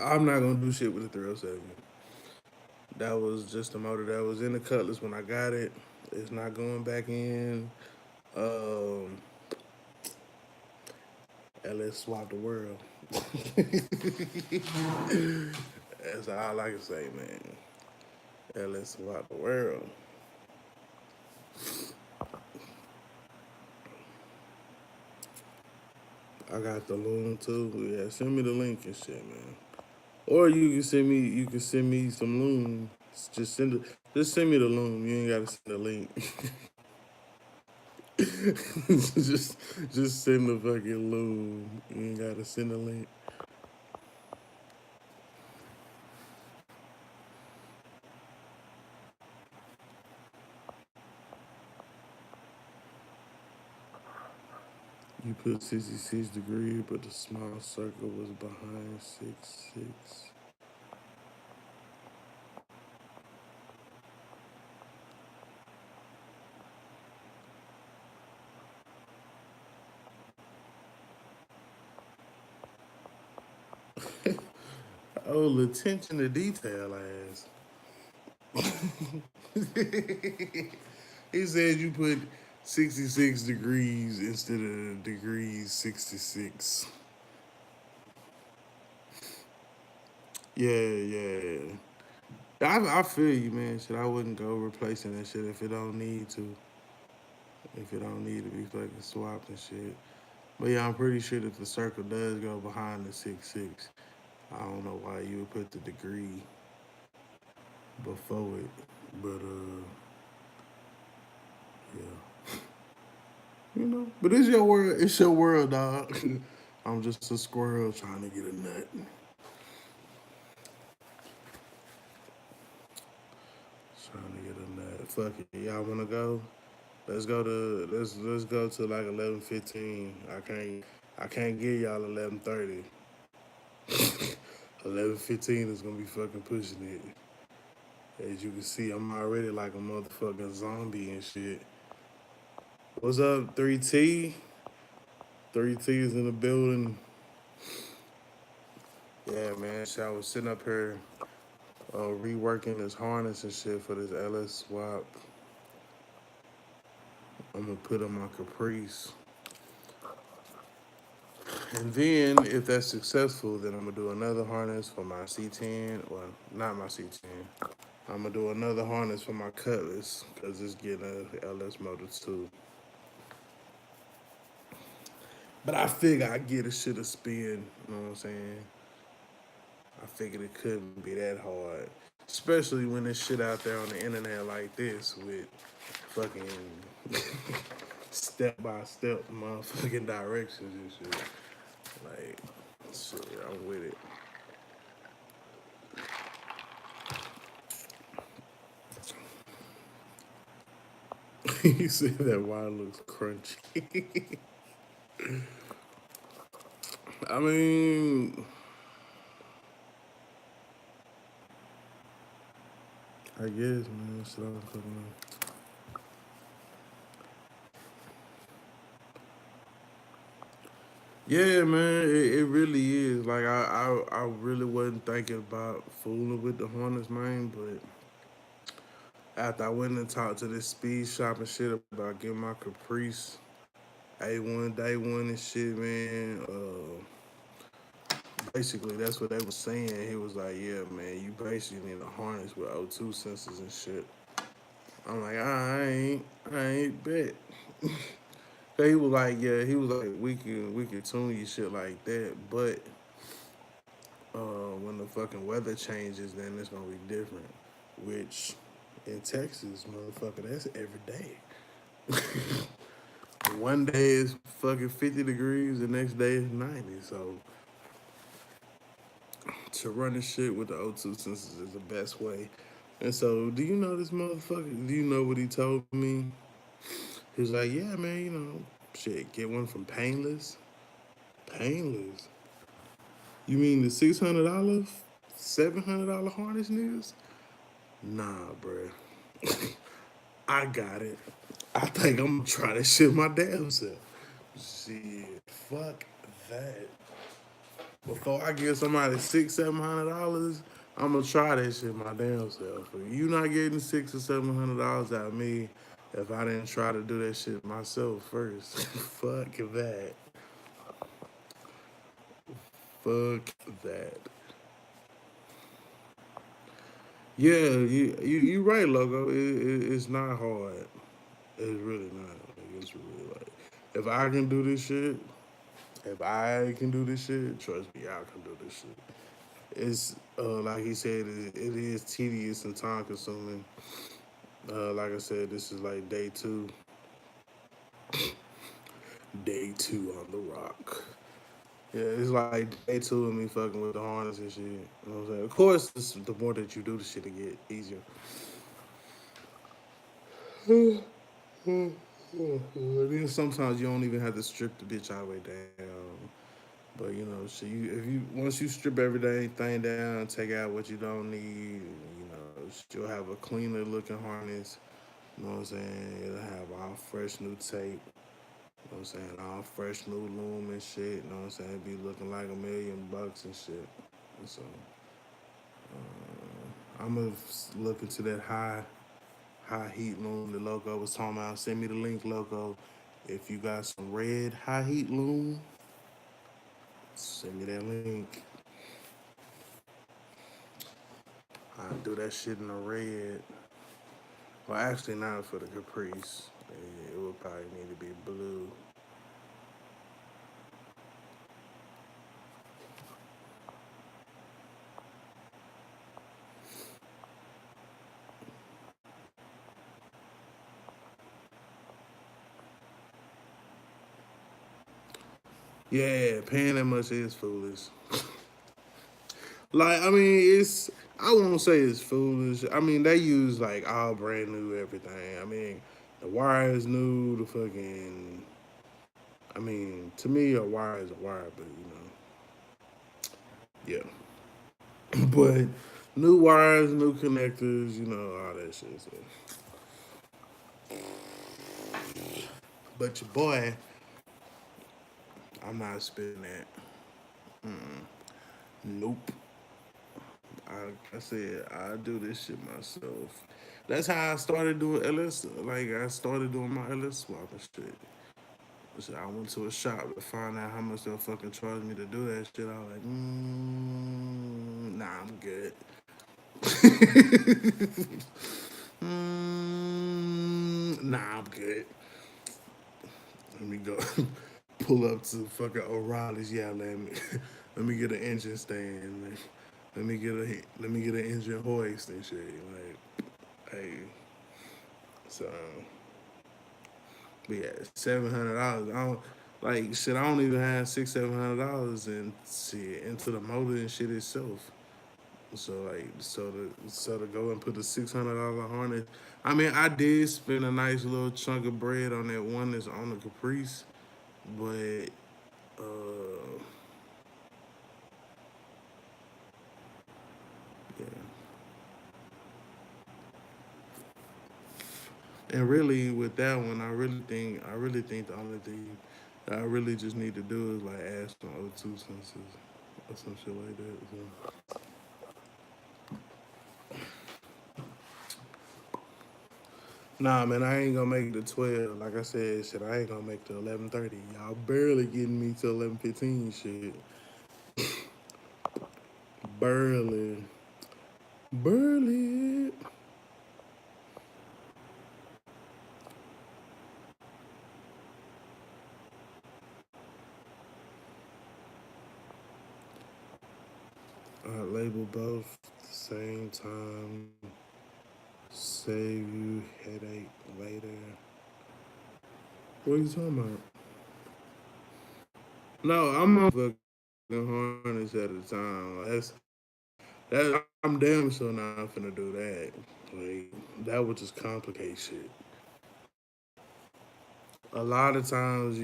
I'm not gonna do shit with the 307. That was just a motor that was in the Cutlass when I got it. It's not going back in. Um, LS swap the world. That's all I can say, man. LS swap the world. I got the loom too. Yeah, send me the link and shit, man. Or you can send me some loom. Just send me the loom. You ain't gotta send the link. just just send the fucking loom. You ain't gotta send the link. You put 66 degrees, but the small circle was behind 6'6". Oh, attention to detail ass. He said you put 66 degrees instead of degrees 66. Yeah. I feel you, man. Shit, I wouldn't go replacing that shit if it don't need to. If it don't need to be fucking swapped and shit. But yeah, I'm pretty sure that the circle does go behind the 6'6". I don't know why you would put the degree before it. But yeah. But it's your world. It's your world, dog. I'm just a squirrel trying to get a nut. Trying to get a nut. Fuck it. Y'all wanna go? Let's go to like 11:15. I can't get y'all 11:30. 11:15 is gonna be fucking pushing it. As you can see, I'm already like a motherfucking zombie and shit. What's up, 3T? 3T is in the building. Yeah, man. So I was sitting up here reworking this harness and shit for this LS swap. I'm gonna put on my Caprice. And then, if that's successful, then I'm gonna do another harness for my C10. Well, not my C10. I'm gonna do another harness for my Cutlass because it's getting a LS motor too. But I figure I get a shit a spin. You know what I'm saying? I figured it couldn't be that hard, especially when there's shit out there on the internet like this with fucking step by step motherfucking directions and shit. Like, shit, I'm with it. You said that wine looks crunchy. I mean, I guess, man. Shit, I'm fucking. Yeah, man, it really is. Like I really wasn't thinking about fooling with the Hornets, man. But after I went and talked to this speed shop and shit about getting my Caprice A1 day one and shit, man. Basically that's what they was saying. He was like, yeah, man, you basically need a harness with O2 sensors and shit. I'm like, I ain't bet. He was like, yeah, he was like, we can tune you shit like that, but when the fucking weather changes, then it's gonna be different. Which in Texas, motherfucker, that's every day. One day is fucking 50 degrees, the next day is 90. So to run this shit with the O2 sensors is the best way. And so, do you know this motherfucker? Do you know what he told me? He was like, yeah, man, shit, get one from Painless. Painless. You mean the $600, $700 harness niggas? Nah, bruh. I got it. I think I'm gonna try that shit my damn self. Shit, fuck that. Before I give somebody $600, $700, I'm gonna try that shit my damn self. If you not getting $600 or $700 out of me, if I didn't try to do that shit myself first, fuck that. Fuck that. Yeah, you right, logo. It's not hard. It's really not. Like, it's really like if I can do this shit, if I can do this shit, trust me, I can do this shit. It's like he said, it is tedious and time consuming. Like I said, this is like day two on the rock. Yeah, it's like day two of me fucking with the harness and shit. You know what I'm saying? Of course, the more that you do the shit, it get easier. Then sometimes you don't even have to strip the bitch all the way down. But so if you once you strip everything down, take out what you don't need, you'll have a cleaner looking harness. You know what I'm saying? It'll have all fresh new tape. You know what I'm saying? All fresh new loom and shit. You know what I'm saying? It'd be looking like $1,000,000 and shit. And so I'm gonna look into that high high heat loom the logo was talking about. Send me the link, logo. If you got some red high heat loom, send me that link. I do that shit in the red. Well, actually, not for the Caprice. It would probably need to be blue. Yeah, paying that much is foolish. Like, I mean, I won't say it's foolish. I mean, they use like all brand new everything. I mean, the wire is new, the fucking. I mean, to me, a wire is a wire, but yeah. But new wires, new connectors, all that shit. So. But your boy, I'm not spitting that. Nope. I said I do this shit myself. That's how I started doing LS. Like I started doing my LS swap and shit. So I went to a shop to find out how much they'll fucking charge me to do that shit. I was like, nah, I'm good. Nah, I'm good. Let me go pull up to fucking O'Reilly's. Yeah, let me get an engine stand. Let me get an engine hoist and shit. Like, hey, so but yeah, $700. I don't like shit. I don't even have $600-700 and shit into the motor and shit itself. So like, so to go and put the $600 harness. I mean, I did spend a nice little chunk of bread on that one that's on the Caprice, but uh, yeah. And really, with that one, I really think the only thing that I really just need to do is like add some O2 sensors or some shit like that. So. Nah, man, I ain't gonna make it to 12. Like I said, shit, I ain't gonna make it to 11:30. Y'all barely getting me to 11:15. Shit, barely, barely. Label both at the same time. Save you headache later. What are you talking about? No, I'm on fucking harness at a time. That I'm damn sure not finna do that. Like that would just complicate shit. A lot of times,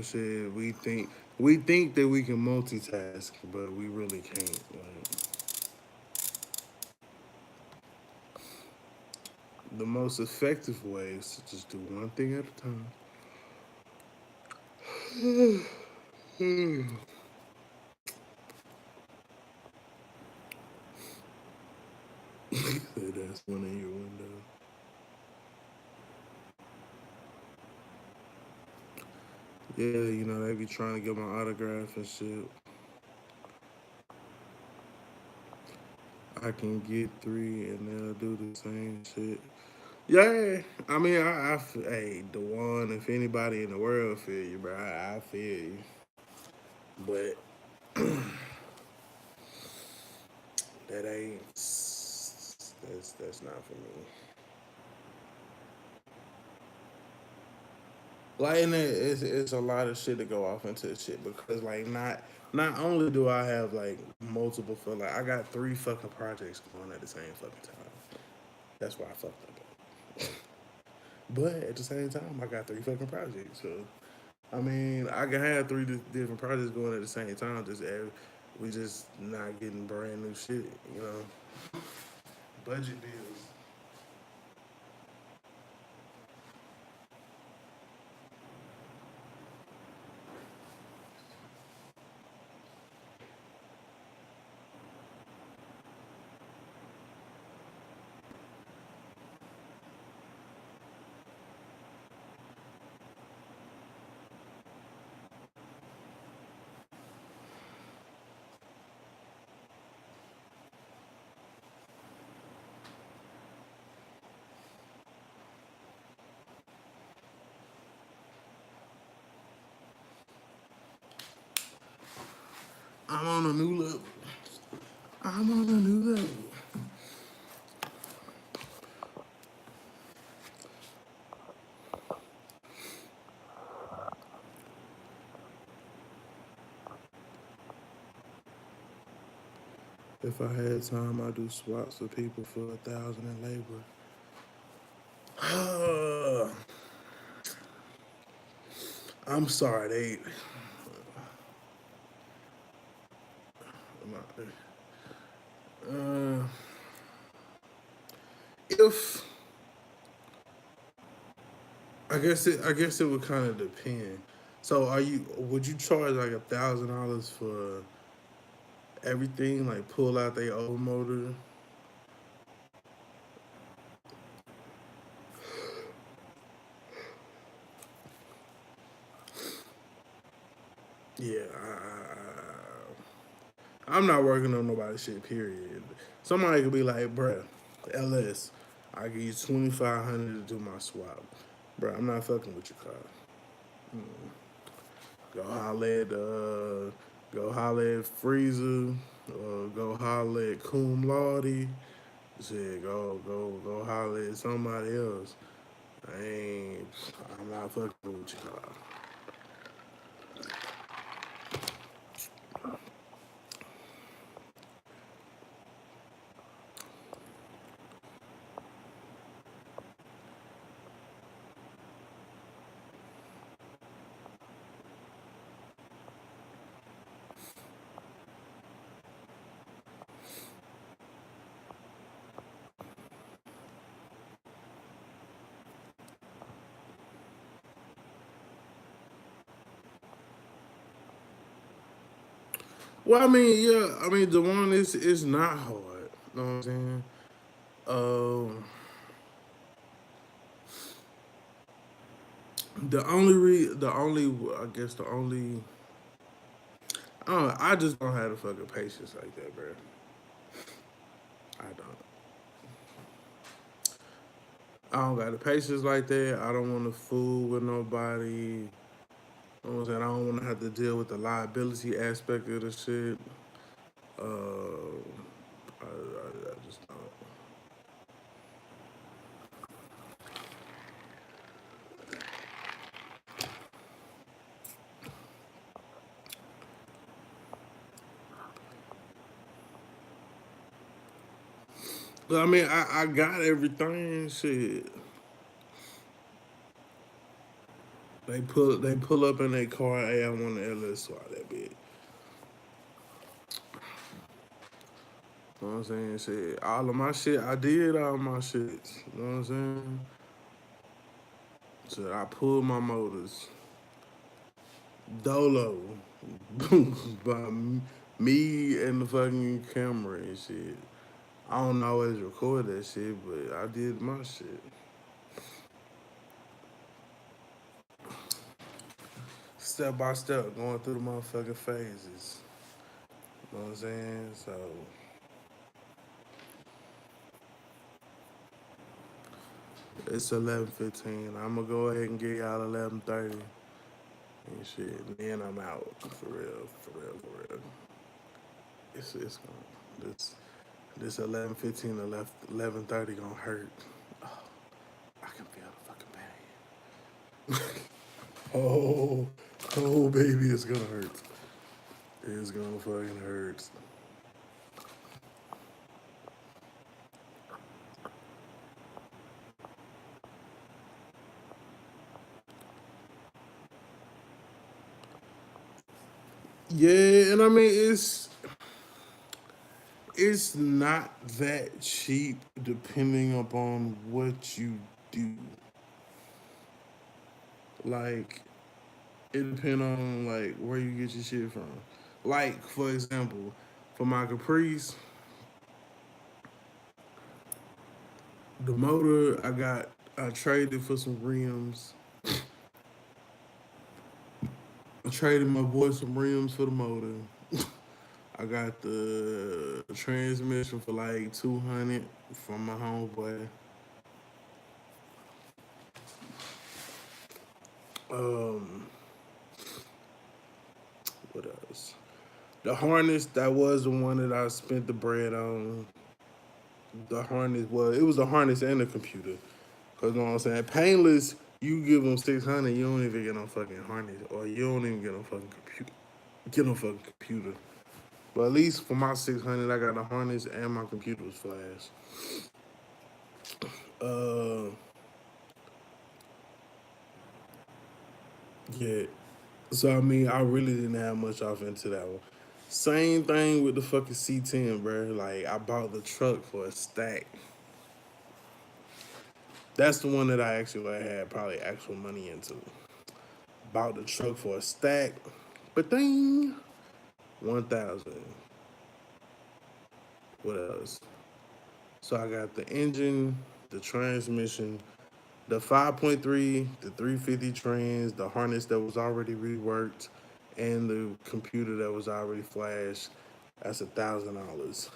shit, we think that we can multitask, but we really can't. Like the most effective way is to just do one thing at a time. That's one in your window. Yeah, they be trying to get my autograph and shit. I can get three and they'll do the same shit. Yeah, I mean, hey, the one, if anybody in the world feel you, bro, I feel you. But that ain't, that's not for me. Like, and it's a lot of shit to go off into shit because, like, not only do I have, like, multiple, like, I got three fucking projects going at the same fucking time. That's why I fucked up. But at the same time, I got three fucking projects. So, I mean, I can have three different projects going at the same time. We just not getting brand new shit. Budget bills. I'm on a new level. I'm on a new level. If I had time, I'd do swaps with people for 1,000 in labor. I'm sorry, uh, if I guess it would kind of depend. So, would you charge like $1,000 for everything? Like pull out their old motor? Yeah, I'm not working on nobody's shit. Period. Somebody could be like, bruh, LS, I give you 2,500 to do my swap, bruh. I'm not fucking with your car. Go holler at Freezer, go holler at Cum Laude. Shit, go holler at somebody else. I'm not fucking with your car. Well, I mean, yeah, I mean, the one is not hard. You know what I'm saying? Um, I guess the only, I don't know, I just don't have the fucking patience like that, bro. I don't. I don't got the patience like that. I don't want to fool with nobody. You know what I'm saying? I don't want to have to deal with the liability aspect of the shit. I just don't. But I mean, I got everything. Shit. They pull up in their car. Hey, I want the LS swap that bit. You know what I'm saying? Shit. All of my shit, I did all my shits. You know what I'm saying? So I pulled my motors. Dolo. by me and the fucking camera and shit. I don't always record that shit, but I did my shit. Step by step, going through the motherfucking phases. You know what I'm saying? So it's 11:15. I'm gonna go ahead and get y'all 11:30 and shit. And then I'm out for real, for real, for real. It's gonna this 11:15 to 11:30 gonna hurt. Oh, I can feel the fucking pain. Oh, oh, baby, it's gonna hurt. It's gonna fucking hurt. Yeah, and I mean it's not that cheap depending upon what you do. Like it depends on like where you get your shit from. Like for example, for my Caprice, the motor I traded for some rims. I traded my boy some rims for the motor. I got the transmission for like 200 from my homeboy. Um, what else? The harness, that was the one that I spent the bread on. The harness was, it was a harness and a computer. Cause you know what I'm saying? Painless, you give them 600, you don't even get no fucking harness, or you don't even get no fucking computer. Get no fucking computer. But at least for my 600, I got the harness and my computer was flash. Uh, yeah. So I mean, I really didn't have much off into that one. Same thing with the fucking C10, bro. Like I bought the truck for a stack. That's the one that I actually had probably actual money into. Bought the truck for a stack, but ding, 1,000. What else? So I got the engine, the transmission, the 5.3, the 350 trans, the harness that was already reworked, and the computer that was already flashed. That's $1,000.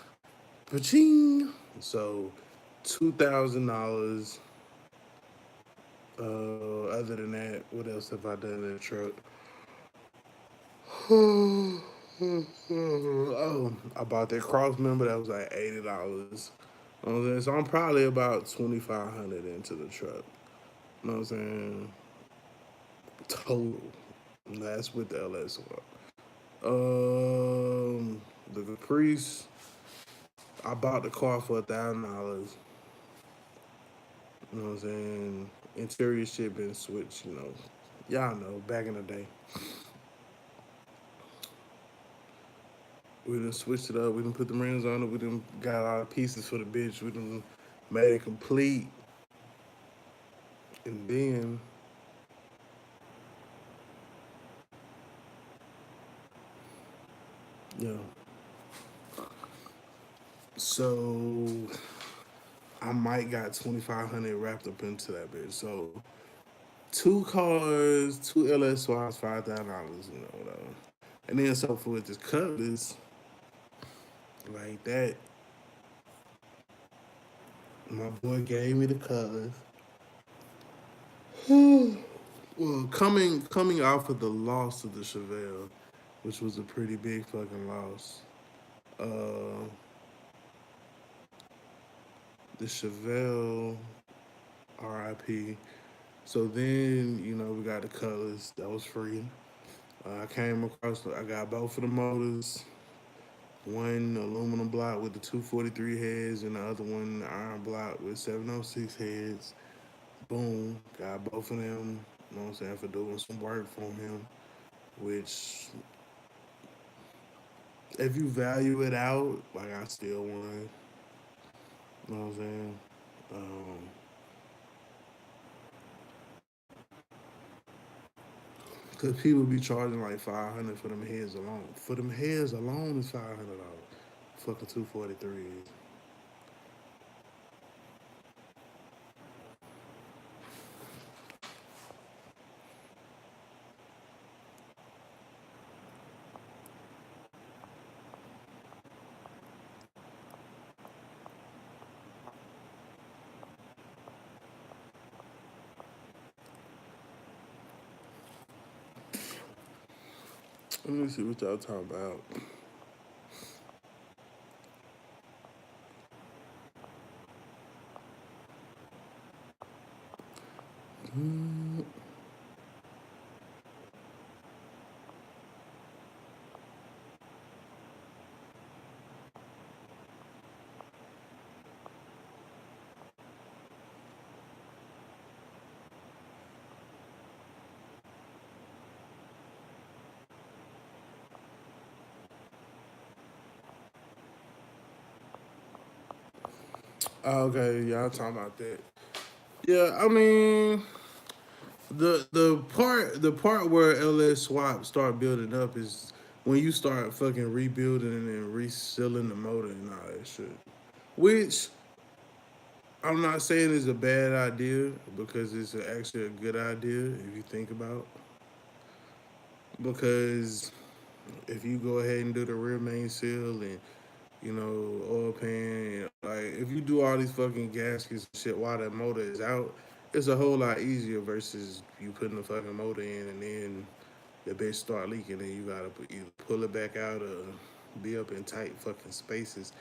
Paching. So $2,000. Other than that, what else have I done in the truck? Oh, I bought that cross member. That was like $80. You know what I'm saying? So I'm probably about 2,500 into the truck. You know what I'm saying? Total. That's with the LS one. The Caprice. I bought the car for $1,000. You know what I'm saying? Interior shit been switched. You know, y'all know back in the day. We done switched it up. We done put the rims on it. We done got a lot of pieces for the bitch. We done made it complete. And then, you know, so I might got 2,500 wrapped up into that bitch. So two cars, two LS swaps, $5,000. You know, whatever. And then so for with this Cutlass like that, my boy gave me the Cutlass. Well, coming off of the loss of the Chevelle, which was a pretty big fucking loss. Uh, the Chevelle, RIP. So then, you know, we got the Cutlass. That was free. I came across, I got both of the motors. One aluminum block with the 243 heads, and the other one iron block with 706 heads. Boom, got both of them. You know what I'm saying, for doing some work for him. Which, if you value it out, like I still won. You know what I'm saying? Um, Cause people be charging like 500 for them heads alone. For them heads alone is $500. Fucking 243 is. Let me see what y'all talking about. Oh, okay, y'all talking about that. Yeah, I mean, the part where LS Swap start building up is when you start fucking rebuilding and resealing the motor and all that shit. Which I'm not saying is a bad idea because it's actually a good idea if you think about. Because if you go ahead and do the rear main seal and oil pan, like if you do all these fucking gaskets and shit while that motor is out, it's a whole lot easier versus you putting the fucking motor in and then the bitch start leaking, and you gotta either pull it back out or be up in tight fucking spaces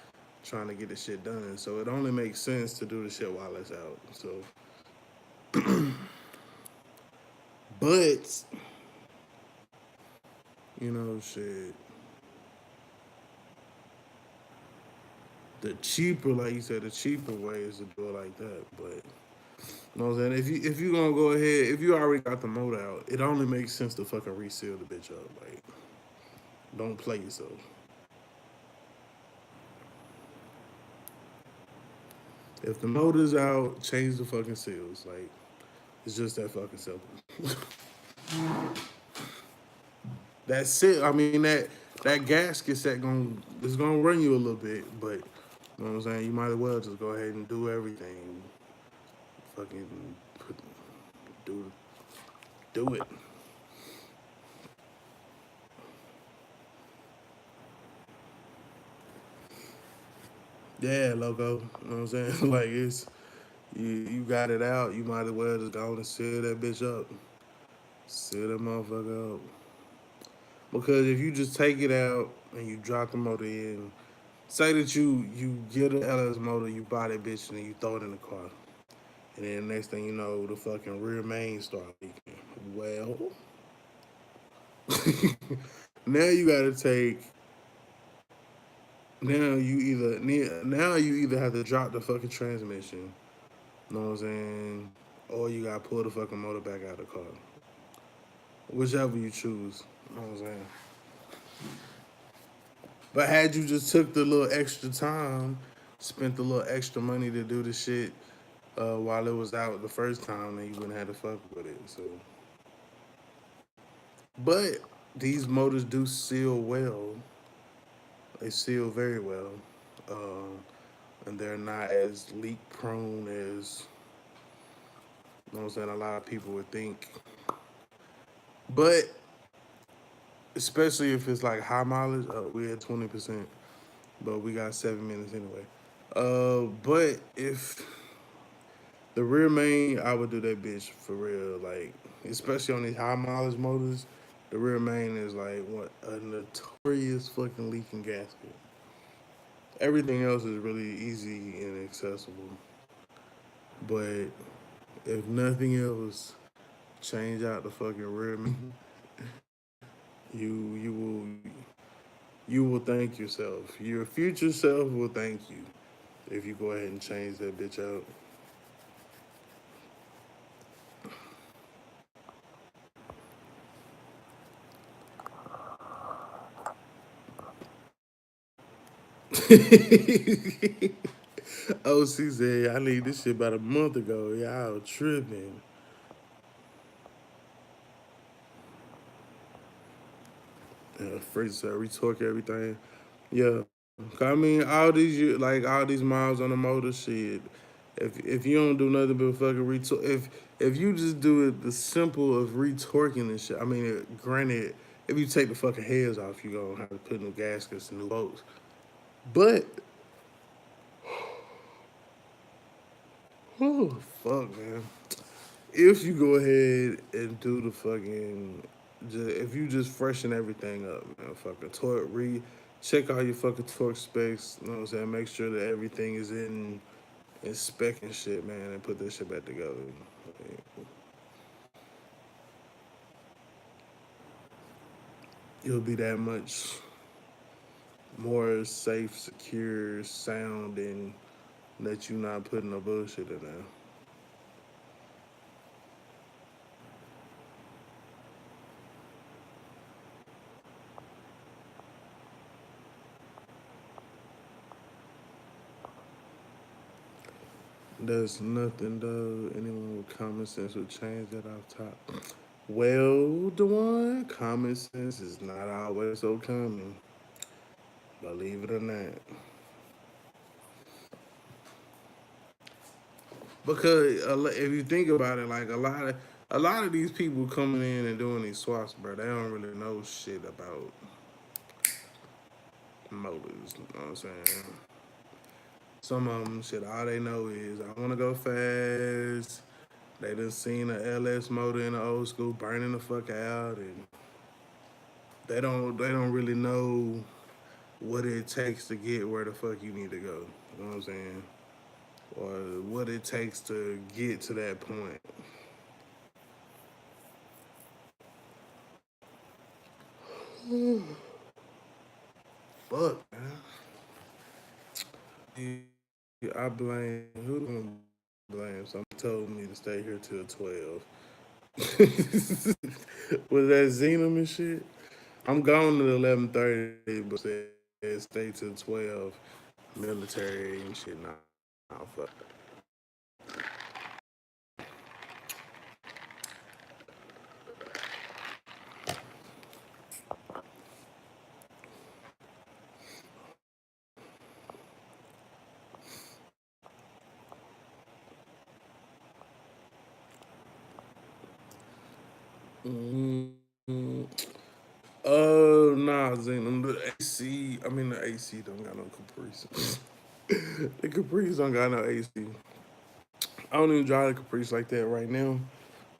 trying to get the shit done. So it only makes sense to do the shit while it's out. So, but you know, shit. The cheaper, like you said, the cheaper way is to do it like that. But you know what I'm saying? If you gonna go ahead, if you already got the motor out, it only makes sense to fucking reseal the bitch up. Like, don't play yourself. If the motor's out, change the fucking seals. Like, it's just that fucking simple. That's it. I mean that gasket set is gonna run you a little bit, but you know what I'm saying. You might as well just go ahead and do everything. Fucking put, do do it. Yeah, logo. You know what I'm saying? Like it's you got it out. You might as well just go and seal that bitch up. Seal that motherfucker up. Because if you just take it out and you drop the motor in, say that you get an LS motor, you buy that bitch and then you throw it in the car. And then next thing you know, the fucking rear main start leaking. Well, now you gotta take. Now you either have to drop the fucking transmission. You know what I'm saying? Or you gotta pull the fucking motor back out of the car. Whichever you choose. You know what I'm saying? But had you just took the little extra time, spent the little extra money to do the shit while it was out the first time, then you wouldn't have to fuck with it. So, but these motors do seal well. They seal very well, uh, and they're not as leak prone as you know what I'm saying. A lot of people would think, but especially if it's like high mileage, we at 20%, but we got 7 minutes anyway. But if the rear main, I would do that bitch for real. Like, especially on these high mileage motors, the rear main is like what a notorious fucking leaking gasket. Everything else is really easy and accessible. But if nothing else, change out the fucking rear main. You will thank yourself. Your future self will thank you if you go ahead and change that bitch out. OC said, I need this shit about a month ago. Y'all tripping. Fraser said, retorque everything. Yeah. I mean, all these miles on the motor shit. If you don't do nothing but fucking retorque, if you just do it the simple of retorquing and shit. I mean, granted, if you take the fucking heads off, you gonna have to put new gaskets and new bolts. But, oh fuck, man. If you go ahead and do the fucking, if you just freshen everything up, man, fucking check all your fucking torque specs. You know what I'm saying? Make sure that everything is in spec and shit, man, and put this shit back together. You'll be that much more safe, secure, sound, and that you not putting no bullshit in there. There's nothing though. Anyone with common sense would change that off top. Well, Dewan, common sense is not always so common. Believe it or not. Because if you think about it, like a lot of these people coming in and doing these swaps, bro, they don't really know shit about motors. You know what I'm saying? Some of them, shit, all they know is I want to go fast. They done seen a LS motor in the old school burning the fuck out, and They don't really know what it takes to get where the fuck you need to go. You know what I'm saying? Or what it takes to get to that point. Fuck, man. I blame who do I blame? Somebody told me to stay here till 12. Was that Xenom and shit? I'm gone at 11:30, but said stay till 12. Military and shit. Nah, fuck. Mm-hmm. Nah, Xenom. The AC. I mean, the AC don't got no Caprice. The Caprice don't got no AC. I don't even drive the Caprice like that right now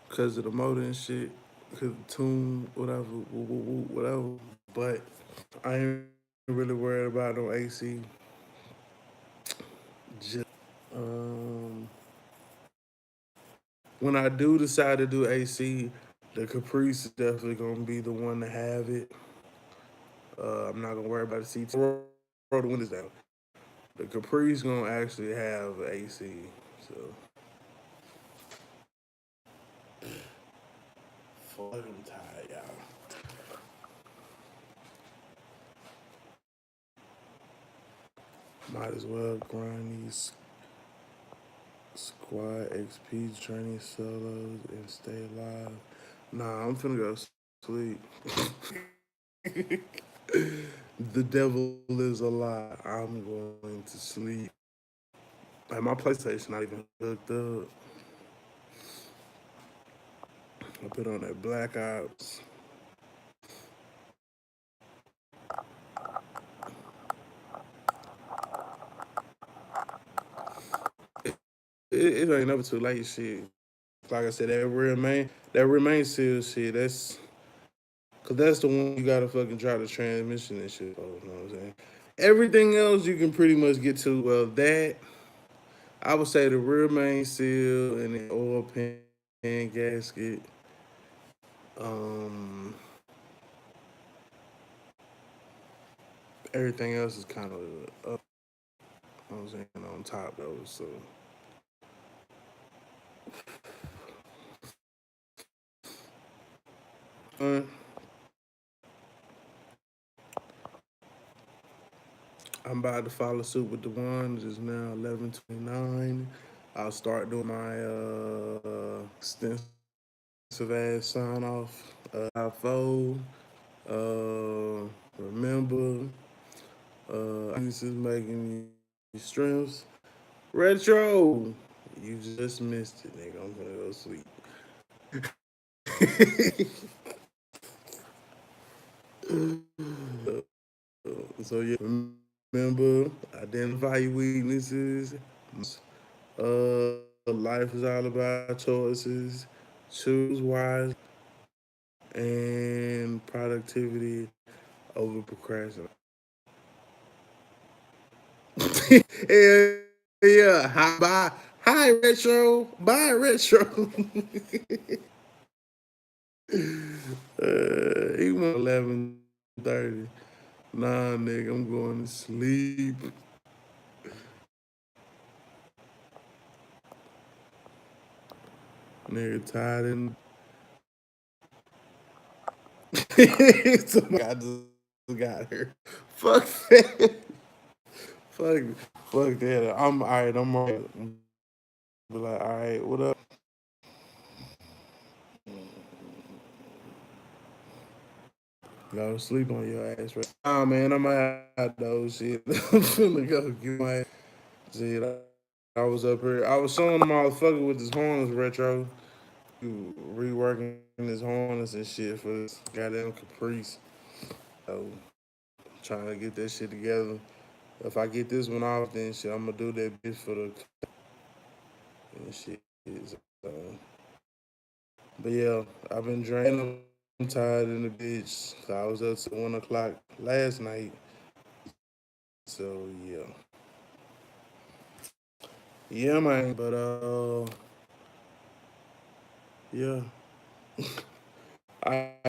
because of the motor and shit, because of the tune, whatever, whatever. But I ain't really worried about no AC. Just um, when I do decide to do AC, the Caprice is definitely gonna be the one to have it. I'm not gonna worry about the seats. Roll the windows down. The Caprice gonna actually have AC. So fucking tired, y'all. Might as well grind these squad XP training solos and stay alive. Nah, I'm finna go sleep. The devil is a lie. I'm going to sleep. Like my PlayStation not even hooked up. I put on that Black Ops. It ain't never too late. Shit. Like I said, that remain seal shit. Cause that's the one you gotta fucking try the transmission and shit. Oh, you know what I'm saying? Everything else you can pretty much get to. Well, that I would say the rear main seal and the oil pan gasket. Um, Everything else is kind of up. You know what I'm saying, on top though. So uh, I'm about to follow suit with the one. It is now 11:29. I'll start doing my extensive ass sign off. I fold. Remember. This is making you strengths. Retro. You just missed it, nigga. I'm gonna go sleep. So yeah, remember, identify your weaknesses. Life is all about choices. Choose wise and productivity over procrastination. Hell yeah, hi retro, bye retro. Even 11:30. Nah, nigga, I'm going to sleep. Nigga, tired and somebody just got her. Fuck that. fuck, fuck that. I'm alright. I'm alright. Be like, alright, what up? Go sleep on your ass, right? Nah, man, I'm out those shit. I'm finna go get my shit. I was up here. I was showing the motherfucker with his horns retro. Reworking his harness and shit for this goddamn Caprice. So trying to get that shit together. If I get this one off, then shit, I'm gonna do that bitch for the and shit. So, but yeah, I've been draining tired in the bitch. I was up till 1 o'clock last night. So yeah. Yeah, man. But yeah. I